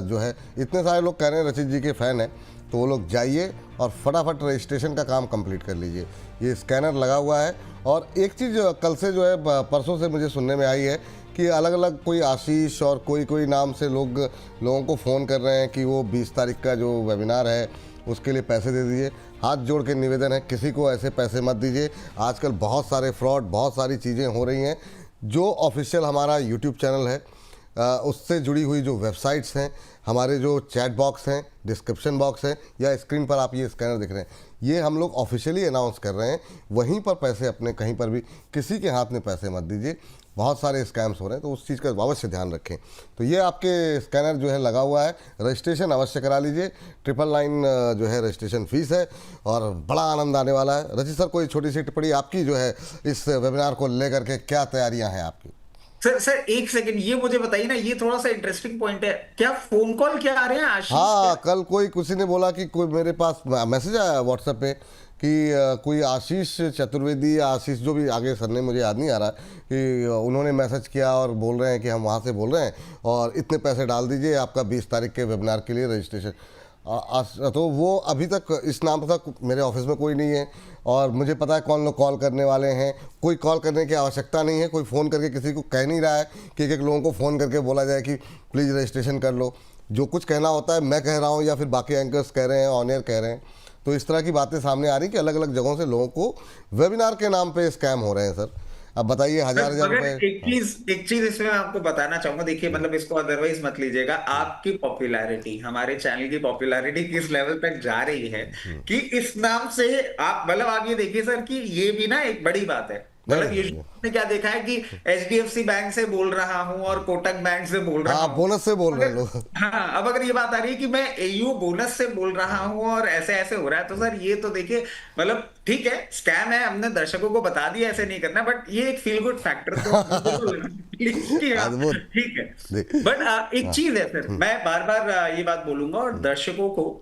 जो है, इतने सारे लोग कह रहे हैं रचित जी के फ़ैन हैं, तो वो लोग जाइए और फटाफट रजिस्ट्रेशन का काम कंप्लीट कर लीजिए। ये स्कैनर लगा हुआ है। और एक चीज़ कल से जो है, परसों से मुझे सुनने में आई है कि अलग अलग कोई आशीष और कोई नाम से लोगों को फ़ोन कर रहे हैं कि वो 20 तारीख का जो वेबिनार है उसके लिए पैसे दे दीजिए। हाथ जोड़ के निवेदन है, किसी को ऐसे पैसे मत दीजिए। आजकल बहुत सारे फ्रॉड, बहुत सारी चीज़ें हो रही हैं। जो ऑफिशियल हमारा यूट्यूब चैनल है, उससे जुड़ी हुई जो वेबसाइट्स हैं, हमारे जो चैट बॉक्स हैं, डिस्क्रिप्शन बॉक्स है, या स्क्रीन पर आप ये स्कैनर दिख रहे हैं, ये हम लोग ऑफिशियली अनाउंस कर रहे हैं। वहीं पर पैसे अपने कहीं पर भी किसी के हाथ में पैसे मत दीजिए। बहुत सारे स्कैम्स हो रहे हैं, तो उस चीज़ का अवश्य ध्यान रखें। तो ये आपके स्कैनर जो है लगा हुआ है, रजिस्ट्रेशन अवश्य करा लीजिए। 999 जो है रजिस्ट्रेशन फीस है, और बड़ा आनंद आने वाला है। रचित सर, कोई छोटी सी टिप्पणी आपकी जो है इस वेबिनार को लेकर के, क्या तैयारियां हैं आपकी? सर एक सेकंड, ये मुझे बताइए ना, ये थोड़ा सा इंटरेस्टिंग पॉइंट है, क्या फोन कॉल क्या आ रहे हैं आशीष? हाँ, कल किसी ने बोला कि कोई, मेरे पास मैसेज आया व्हाट्सएप पे कि कोई आशीष चतुर्वेदी या आशीष, जो भी आगे सरनेम मुझे याद नहीं आ रहा, कि उन्होंने मैसेज किया और बोल रहे हैं कि हम वहाँ से बोल रहे हैं और इतने पैसे डाल दीजिए, आपका 20 तारीख के वेबिनार के लिए रजिस्ट्रेशन। तो वो अभी तक इस नाम तक मेरे ऑफिस में कोई नहीं है, और मुझे पता है कौन लोग कॉल करने वाले हैं। कोई कॉल करने की आवश्यकता नहीं है, कोई फ़ोन करके किसी को कह नहीं रहा है कि एक लोगों को फ़ोन करके बोला जाए कि प्लीज़ रजिस्ट्रेशन कर लो। जो कुछ कहना होता है मैं कह रहा हूँ, या फिर बाकी एंकर्स कह रहे हैं, ऑन एयर कह रहे हैं। तो इस तरह की बातें सामने आ रही कि अलग अलग जगहों से लोगों को वेबिनार के नाम पे स्कैम हो रहे हैं। सर अब बताइए, 1000 रुपए। एक चीज इसमें मैं आपको बताना चाहूंगा, देखिए मतलब इसको अदरवाइज मत लीजिएगा, आपकी पॉपुलैरिटी, हमारे चैनल की पॉपुलैरिटी किस लेवल तक जा रही है कि इस नाम से आप, मतलब आप ये देखिए सर कि ये भी ना एक बड़ी बात है मतलब नहीं, यूजुअली आपने क्या देखा है कि एचडीएफसी बैंक से बोल रहा हूं और कोटक बैंक से बोल रहा हाँ हूं। बोनस से बोल रहे हैं अगर लोग। हाँ, अब अगर ये बात आ रही है कि मैं एयू बोनस से बोल रहा हूं और ऐसे ऐसे हो रहा है, तो सर ये तो देखिए, मतलब ठीक है स्कैम है, हमने दर्शकों को बता दिया ऐसे नहीं करना, बट ये एक फील गुड फैक्टर तो बिल्कुल प्लीज कि हाँ अद्भुत। ठीक है। देख, बट एक चीज है सर, मैं बार बार ये बात बोलूंगा और दर्शकों को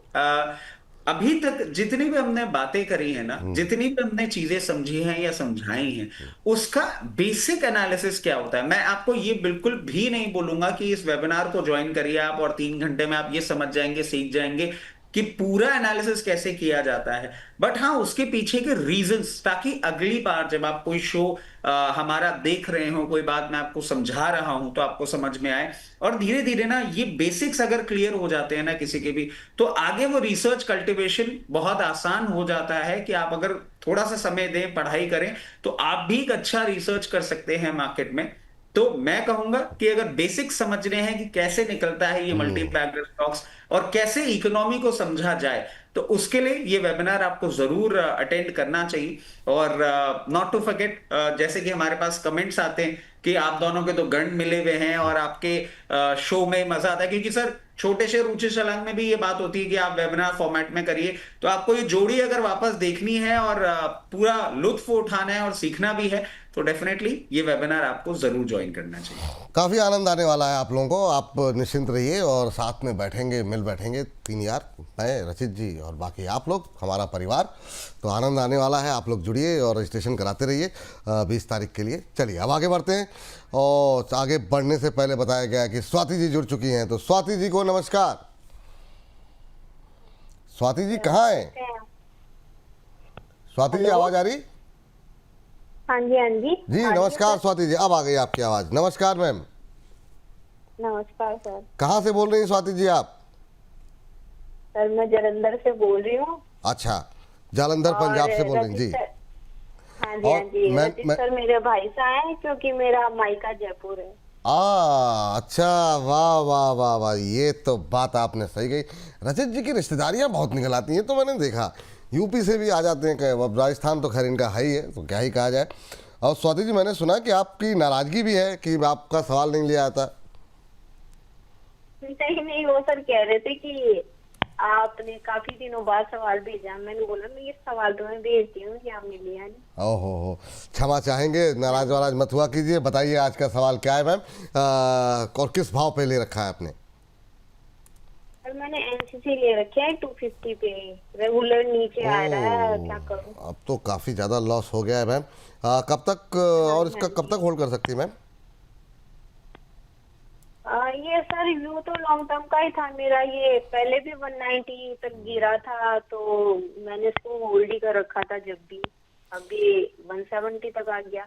अभी तक जितनी भी हमने बातें करी है ना, जितनी भी हमने चीजें समझी हैं या समझाई हैं, उसका बेसिक एनालिसिस क्या होता है, मैं आपको ये बिल्कुल भी नहीं बोलूंगा कि इस वेबिनार को ज्वाइन करिए आप और 3 घंटे में आप ये समझ जाएंगे, सीख जाएंगे कि पूरा एनालिसिस कैसे किया जाता है। बट हाँ, उसके पीछे के रीजंस, ताकि अगली बार जब आप कोई शो हमारा देख रहे हो, कोई बात मैं आपको समझा रहा हूं तो आपको समझ में आए। और धीरे धीरे ना ये बेसिक्स अगर क्लियर हो जाते हैं ना किसी के भी, तो आगे वो रिसर्च कल्टीवेशन बहुत आसान हो जाता है कि आप अगर थोड़ा सा समय दें, पढ़ाई करें, तो आप भी एक अच्छा रिसर्च कर सकते हैं मार्केट में। तो मैं कहूंगा कि अगर बेसिक समझने हैं कि कैसे निकलता है ये मल्टीप्लैगर स्टॉक्स और कैसे इकोनॉमी को समझा जाए, तो उसके लिए ये वेबिनार आपको जरूर अटेंड करना चाहिए। और नॉट टू फॉरगेट, जैसे कि हमारे पास कमेंट्स आते हैं कि आप दोनों के तो गंड मिले हुए हैं और आपके शो में मजा आता है, क्योंकि सर छोटे से रुचि शलंग में भी ये बात होती है कि आप वेबिनार फॉर्मेट में करिए, तो आपको ये जोड़ी अगर वापस देखनी है और पूरा लुत्फ उठाना है और सीखना भी है, तो डेफिनेटली ये वेबिनार आपको जरूर ज्वाइन करना चाहिए। काफ़ी आनंद आने वाला है आप लोगों को, आप निश्चिंत रहिए और साथ में बैठेंगे, मिल बैठेंगे 3 यार, मैं, रचित जी और बाकी आप लोग, हमारा परिवार। तो आनंद आने वाला है, आप लोग जुड़िए और रजिस्ट्रेशन कराते रहिए 20 तारीख के लिए। चलिए अब आगे बढ़ते हैं, और आगे बढ़ने से पहले बताया गया है कि स्वाति जी जुड़ चुकी हैं, तो स्वाति जी को नमस्कार। स्वाति जी कहाँ हैं? स्वाति जी आवाज़ आ रही? हाँ जी, हाँ जी जी नमस्कार स्वाति जी, अब आ गई आपकी आवाज़। नमस्कार मैम। नमस्कार सर। कहाँ से बोल रही हैं स्वाति जी आप? सर मैं जलंधर से बोल रही हूँ। अच्छा, जालंधर पंजाब से बोल रही हैं जी। हाँ जी, हाँ जी। रचित सर मेरे भाई से आए हैं, क्योंकि मेरा मायका जयपुर है। अच्छा, वाह वाह वाह वाह, ये तो बात आपने सही कही। रचित जी की रिश्तेदारियां बहुत निकल आती हैं, तो मैंने देखा यूपी से भी आ जाते हैं, अब राजस्थान तो खैर इनका है ही है, तो क्या ही कहा जाए। और स्वाति जी मैंने सुना कि आपकी नाराजगी भी है कि आपका सवाल नहीं लिया आता। नहीं नहीं, वो सर कह रहे थे कि आपने काफी दिनों बाद सवाल भेजा, मैंने बोला मैं ये सवाल तो मैं भेजती हूँ कि आपने लिया नहीं। ओहो, क्षमा चाहेंगे, नाराज वाराज मत हुआ कीजिए। बताइए आज का सवाल क्या है मैम, और किस भाव पे ले रखा है आपने? सर मैंने एनसीसी ले रखे है 250 पे, रेगुलर नीचे आ रहा है, क्या करूँ? अब तो काफ़ी ज़्यादा लॉस हो गया है मैम। कब तक और इसका कब तक होल्ड कर सकती है मैम? ये सर व्यू तो लॉन्ग टर्म का ही था मेरा, ये पहले भी 190 तक गिरा था, तो मैंने इसको होल्ड ही कर रखा था, जब भी अभी 170 तक आ गया।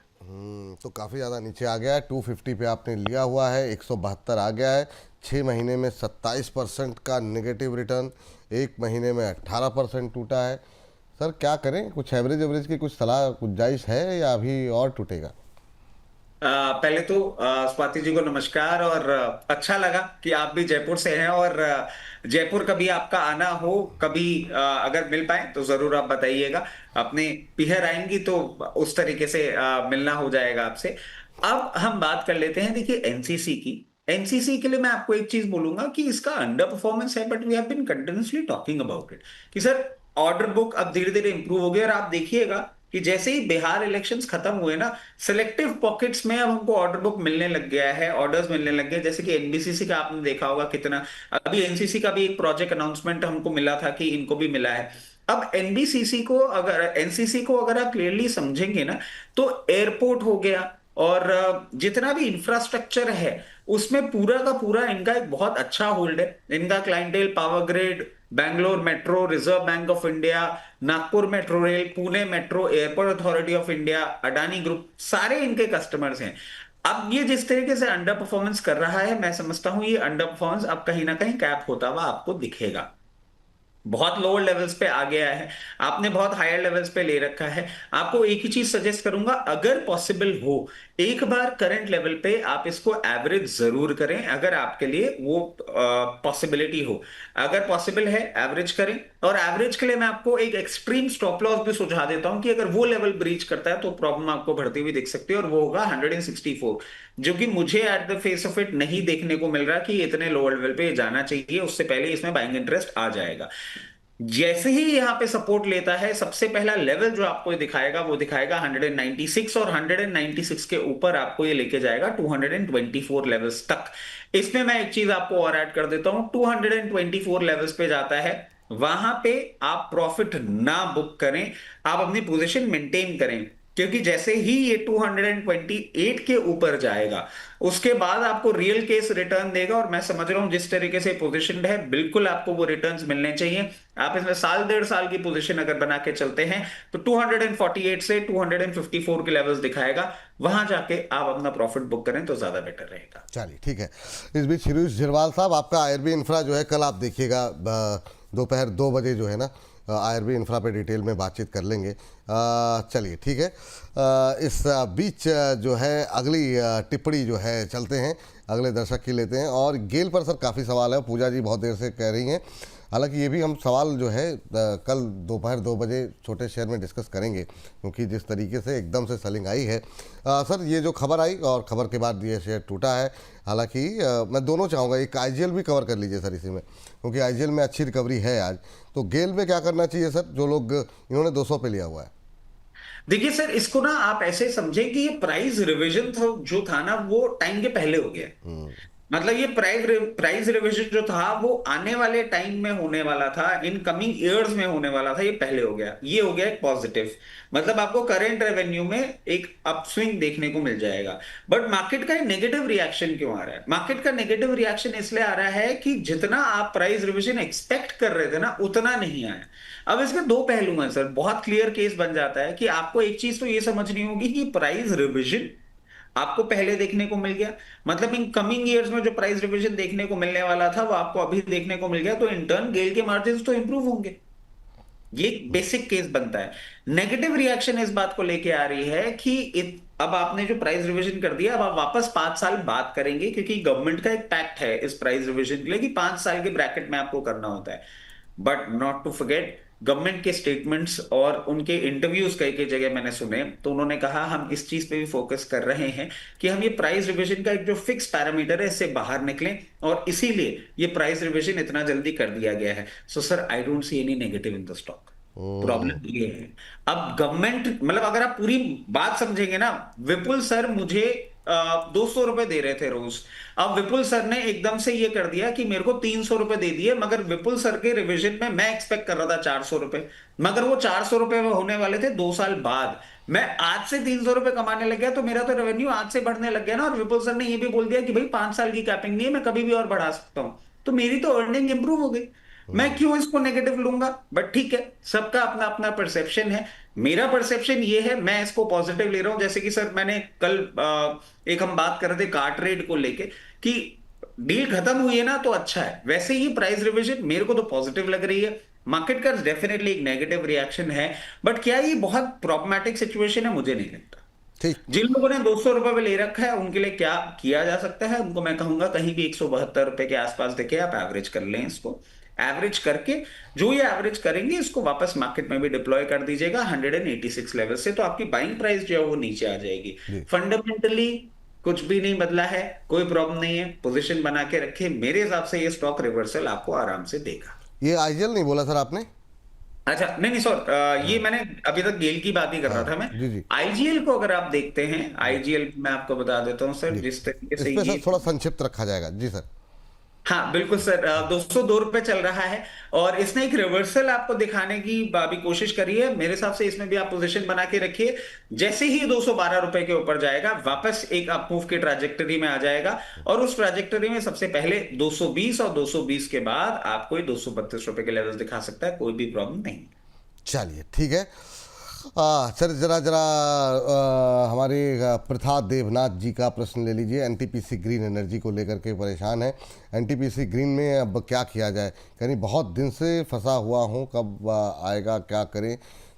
तो काफ़ी ज़्यादा नीचे आ गया है। 250 पे आपने लिया हुआ है, 172 आ गया है। 6 महीने में 27% का नेगेटिव रिटर्न, 1 महीने में 18% टूटा है। सर क्या करें, कुछ एवरेज की कुछ सलाह गुंजाइश है या अभी और टूटेगा? पहले तो स्वाति जी को नमस्कार, और अच्छा लगा कि आप भी जयपुर से हैं, और जयपुर कभी आपका आना हो, कभी अगर मिल पाए तो जरूर आप बताइएगा। अपने पीहर आएंगी तो उस तरीके से मिलना हो जाएगा आपसे। अब हम बात कर लेते हैं, देखिए एनसीसी की। एनसीसी के लिए मैं आपको एक चीज बोलूंगा कि इसका अंडर परफॉर्मेंस है, but we have been continuously talking about it कि सर ऑर्डर बुक अब धीरे धीरे इंप्रूव हो गई, और आप देखिएगा कि जैसे ही बिहार इलेक्शंस खत्म हुए ना, सिलेक्टिव पॉकेट्स में अब हमको ऑर्डर बुक मिलने लग गया है, ऑर्डर्स मिलने लग गए। जैसे कि एनबीसीसी का आपने देखा होगा कितना, अभी एनसीसी का भी एक प्रोजेक्ट अनाउंसमेंट हमको मिला था कि इनको भी मिला है। अब एनबीसीसी को अगर एनसीसी को अगर आप क्लियरली समझेंगे ना, तो एयरपोर्ट हो गया और जितना भी इंफ्रास्ट्रक्चर है उसमें पूरा का पूरा इनका एक बहुत अच्छा होल्ड है। इनका clientele power grid, Bangalore metro, reserve bank of India, Nagpur metro rail, Pune metro, airport authority of India, Adani group, सारे इनके कस्टमर्स हैं। अब ये जिस तरीके से अंडर परफॉर्मेंस कर रहा है, मैं समझता हूं ये अंडर परफॉर्मेंस अब कहीं ना कहीं कैप होता हुआ आपको दिखेगा। बहुत लोअर लेवल्स पे आ गया है, आपने बहुत हायर लेवल्स पे ले रखा है। आपको एक ही चीज सजेस्ट करूंगा, अगर पॉसिबल हो एक बार करंट लेवल पे आप इसको एवरेज जरूर करें, अगर आपके लिए वो पॉसिबिलिटी हो। अगर पॉसिबल है एवरेज करें, और एवरेज के लिए मैं आपको एक एक्सट्रीम स्टॉप लॉस भी सुझा देता हूं कि अगर वो लेवल ब्रीच करता है तो प्रॉब्लम आपको बढ़ती हुई दिख सकती है, और वो होगा 164, जो कि मुझे at the face of it नहीं देखने को मिल रहा कि इतने लोअर लेवल पे जाना चाहिए, उससे पहले इसमें बाइंग इंटरेस्ट आ जाएगा। जैसे ही यहां पे सपोर्ट लेता है, सबसे पहला लेवल जो आपको दिखाएगा वो दिखाएगा 196, और 196 के ऊपर आपको ये लेके जाएगा 224 लेवल्स तक। इसमें मैं एक चीज आपको और ऐड कर देता हूं, 224 लेवल्स पे जाता है, वहां पे आप प्रॉफिट ना बुक करें, आप अपनी पोजीशन मेंटेन करें, क्योंकि जैसे ही ये 228 के ऊपर जाएगा उसके बाद आपको रियल केस रिटर्न देगा, और मैं समझ रहा हूं जिस तरीके से पोजीशन है बिल्कुल आपको वो रिटर्न्स मिलने चाहिए। आप इसमें साल 1.5 साल की पोजीशन अगर बना के चलते हैं तो 248 से 254 के लेवल्स दिखाएगा, वहां जाके आप अपना प्रॉफिट बुक करें तो ज्यादा बेटर रहेगा। चलिए ठीक है। इस बीच शिरीष झिरवाल साहब, आपका आईआरबी इंफ्रा जो है कल आप देखिएगा दोपहर 2 बजे जो है ना, आईआरबी इंफ्रा पे डिटेल में बातचीत कर लेंगे। चलिए ठीक है। इस बीच जो है अगली टिप्पणी जो है चलते हैं, अगले दर्शक की लेते हैं। और गेल पर सर काफ़ी सवाल है, पूजा जी बहुत देर से कह रही हैं, हालांकि ये भी हम सवाल जो है कल दोपहर 2 बजे छोटे शेयर में डिस्कस करेंगे, क्योंकि जिस तरीके से एकदम से सेलिंग आई है। सर ये जो खबर आई और खबर के बाद ये शेयर टूटा है, हालांकि मैं दोनों चाहूँगा, एक आईजीएल भी कवर कर लीजिए सर इसी में, क्योंकि आईजीएल में अच्छी रिकवरी है आज। तो गेल में क्या करना चाहिए सर, जो लोग इन्होंने 200 पे लिया हुआ है? देखिए सर, इसको ना आप ऐसे समझें कि ये प्राइस रिवीजन जो था ना वो टाइम के पहले हो गया। मतलब ये प्राइस रिवीजन जो था वो आने वाले टाइम में होने वाला था, इन कमिंग ईयर्स में होने वाला था, ये पहले हो गया। ये हो गया एक पॉजिटिव, मतलब आपको करंट रेवेन्यू में एक अपस्विंग देखने को मिल जाएगा। बट मार्केट का नेगेटिव रिएक्शन क्यों आ रहा है? मार्केट का नेगेटिव रिएक्शन इसलिए आ रहा है कि जितना आप प्राइस रिवीजन एक्सपेक्ट कर रहे थे ना उतना नहीं आया। अब इसके दो पहलू हैं सर, बहुत क्लियर केस बन जाता है कि आपको एक चीज तो ये समझनी होगी कि प्राइस रिवीजन आपको पहले देखने को मिल गया, मतलब इन कमिंग ईयर्स में जो प्राइस रिवीजन देखने को मिलने वाला था वो आपको अभी देखने को मिल गया, तो इन टर्न गेल के मार्जिन्स तो इंप्रूव होंगे। ये बेसिक केस बनता है। नेगेटिव रिएक्शन इस बात को लेके आ रही है कि अब आपने जो प्राइस रिवीजन कर दिया, अब आप वापस 5 साल बात करेंगे, क्योंकि गवर्नमेंट का एक पैक्ट है इस प्राइस रिवीजन के लिए कि 5 साल के ब्रैकेट में आपको करना होता है। But not to forget, government के स्टेटमेंट्स और उनके इंटरव्यूज कई जगह मैंने सुने, तो उन्होंने कहा हम इस चीज पे भी फोकस कर रहे हैं कि हम ये प्राइस रिवीजन का एक जो फिक्स पैरामीटर है इससे बाहर निकलें, और इसीलिए ये प्राइस रिवीजन इतना जल्दी कर दिया गया है। So sir, I don't see any negative in the stock. Problem ये है, अब गवर्नमेंट, मतलब अगर आप पूरी बात समझेंगे ना, विपुल सर मुझे 200 रुपए दे रहे थे रोज, अब विपुल सर ने एकदम से ये कर दिया कि मेरे को 300 रुपए दे दिए, मगर विपुल सर के रिवीजन में मैं एक्सपेक्ट कर रहा था 400 रुपए, मगर वो 400 रुपए होने वाले थे 2 साल बाद। मैं आज से 300 रुपए कमाने लग गया, तो मेरा तो रेवेन्यू आज से बढ़ने लग गया ना। और विपुल सर ने ये भी बोल दिया कि भाई 5 साल की कैपिंग नहीं है, मैं कभी भी और बढ़ा सकता हूं, तो मेरी तो अर्निंग इंप्रूव हो गई। मैं क्यों इसको नेगेटिव लूंगा? बट ठीक है, सबका अपना अपना परसेप्शन है। मेरा परसेप्शन ये है, मैं इसको पॉजिटिव ले रहा हूं। जैसे कि सर मैंने कल एक हम बात कर रहे थे कार ट्रेड को लेके कि डील खत्म हुई है ना तो अच्छा है, वैसे ही प्राइस रिवीजन मेरे को तो पॉजिटिव लग रही है। मार्केट का डेफिनेटली एक नेगेटिव रिएक्शन है, बट क्या ये बहुत प्रॉब्लमैटिक सिचुएशन है? मुझे नहीं लगता। जिन लोगों ने 200 रुपए पे ले रखा है उनके लिए क्या किया जा सकता है, उनको मैं कहूंगा कहीं भी 172 रुपए के आसपास देखे आप एवरेज कर लें। इसको एवरेज करके जो ये एवरेज करेंगे इसको वापस मार्केट में भी डिप्लॉय कर दीजिएगा 186 लेवल से, तो आपकी बाइंग प्राइस जो है वो नीचे आ जाएगी। फंडामेंटली कुछ भी नहीं बदला है, कोई प्रॉब्लम नहीं है, पोजीशन बना के रखे। मेरे हिसाब से ये स्टॉक रिवर्सल आपको आराम से देगा। ये आईजीएल नहीं बोला सर आपने? अच्छा नहीं सर, ये मैंने अभी तक गेल की बात ही कर रहा था मैं। आईजीएल को अगर आप देखते हैं, आईजीएल मैं आपको बता देता हूं सर, जिस तरीके से ये थोड़ा संक्षिप्त रखा जाएगा। जी सर। हाँ बिल्कुल सर, 202 रुपए चल रहा है और इसने एक रिवर्सल आपको दिखाने की भी कोशिश करी है। मेरे हिसाब से इसमें भी आप पोजीशन बना के रखिए। जैसे ही 212 रुपए के ऊपर जाएगा वापस एक अपमूव की ट्रैजेक्टरी में आ जाएगा, और उस ट्रैजेक्टरी में सबसे पहले 220 और 220 के बाद आपको 232 रुपए के लेवल दिखा सकता है, कोई भी प्रॉब्लम नहीं। चलिए ठीक है। सर जरा जरा हमारे प्रथा देवनाथ जी का प्रश्न ले लीजिए। एनटीपीसी ग्रीन एनर्जी को लेकर के परेशान है। एनटीपीसी ग्रीन में अब क्या किया जाए, कहीं बहुत दिन से फंसा हुआ हूँ, कब आएगा, क्या करें?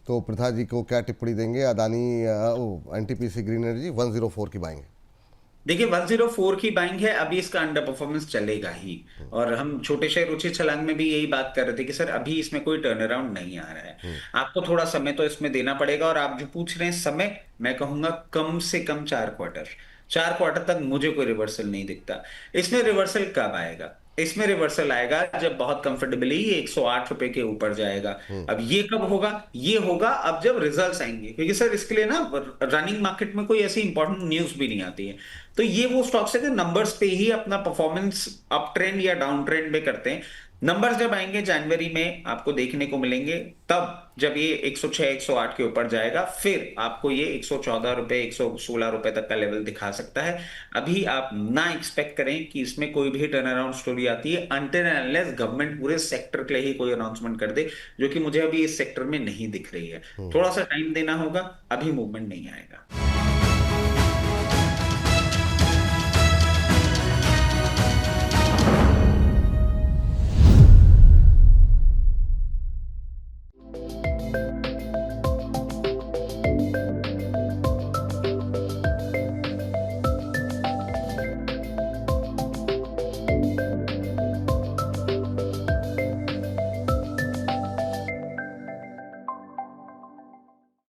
तो प्रथा जी को क्या टिप्पणी देंगे? अदानी एनटीपीसी ग्रीन एनर्जी 104 की बाइंग है। देखिए 104 की बाइंग है, अभी इसका अंडर परफॉर्मेंस चलेगा ही। और हम छोटे शेयर ऊंचे छलांग में भी यही बात कर रहे थे कि सर अभी इसमें कोई टर्न अराउंड नहीं आ रहा है, आपको थोड़ा समय तो इसमें देना पड़ेगा। और आप जो पूछ रहे हैं समय, मैं कहूंगा कम से कम 4 क्वार्टर तक मुझे कोई रिवर्सल नहीं दिखता। इसमें रिवर्सल कब आएगा? इसमें रिवर्सल आएगा जब बहुत कंफर्टेबली ये 108 रुपए के ऊपर जाएगा। अब ये कब होगा? ये होगा अब जब रिजल्ट्स आएंगे, क्योंकि सर इसके लिए ना रनिंग मार्केट में कोई ऐसी इंपॉर्टेंट न्यूज भी नहीं आती है। तो ये वो स्टॉक्स है कि नंबर्स पे ही अपना परफॉर्मेंस अप ट्रेंड या डाउन ट्रेंड में करते हैं। नंबर्स जब आएंगे जनवरी में आपको देखने को मिलेंगे, तब जब ये 106 108 के ऊपर जाएगा, फिर आपको ये 114 रुपए 116 रुपए तक का लेवल दिखा सकता है। अभी आप ना एक्सपेक्ट करें कि इसमें कोई भी टर्न अराउंड स्टोरी आती है, अनटिल एंड अनलेस गवर्नमेंट पूरे सेक्टर के लिए ही कोई अनाउंसमेंट कर दे, जो कि मुझे अभी इस सेक्टर में नहीं दिख रही है। थोड़ा सा टाइम देना होगा, अभी मूवमेंट नहीं आएगा।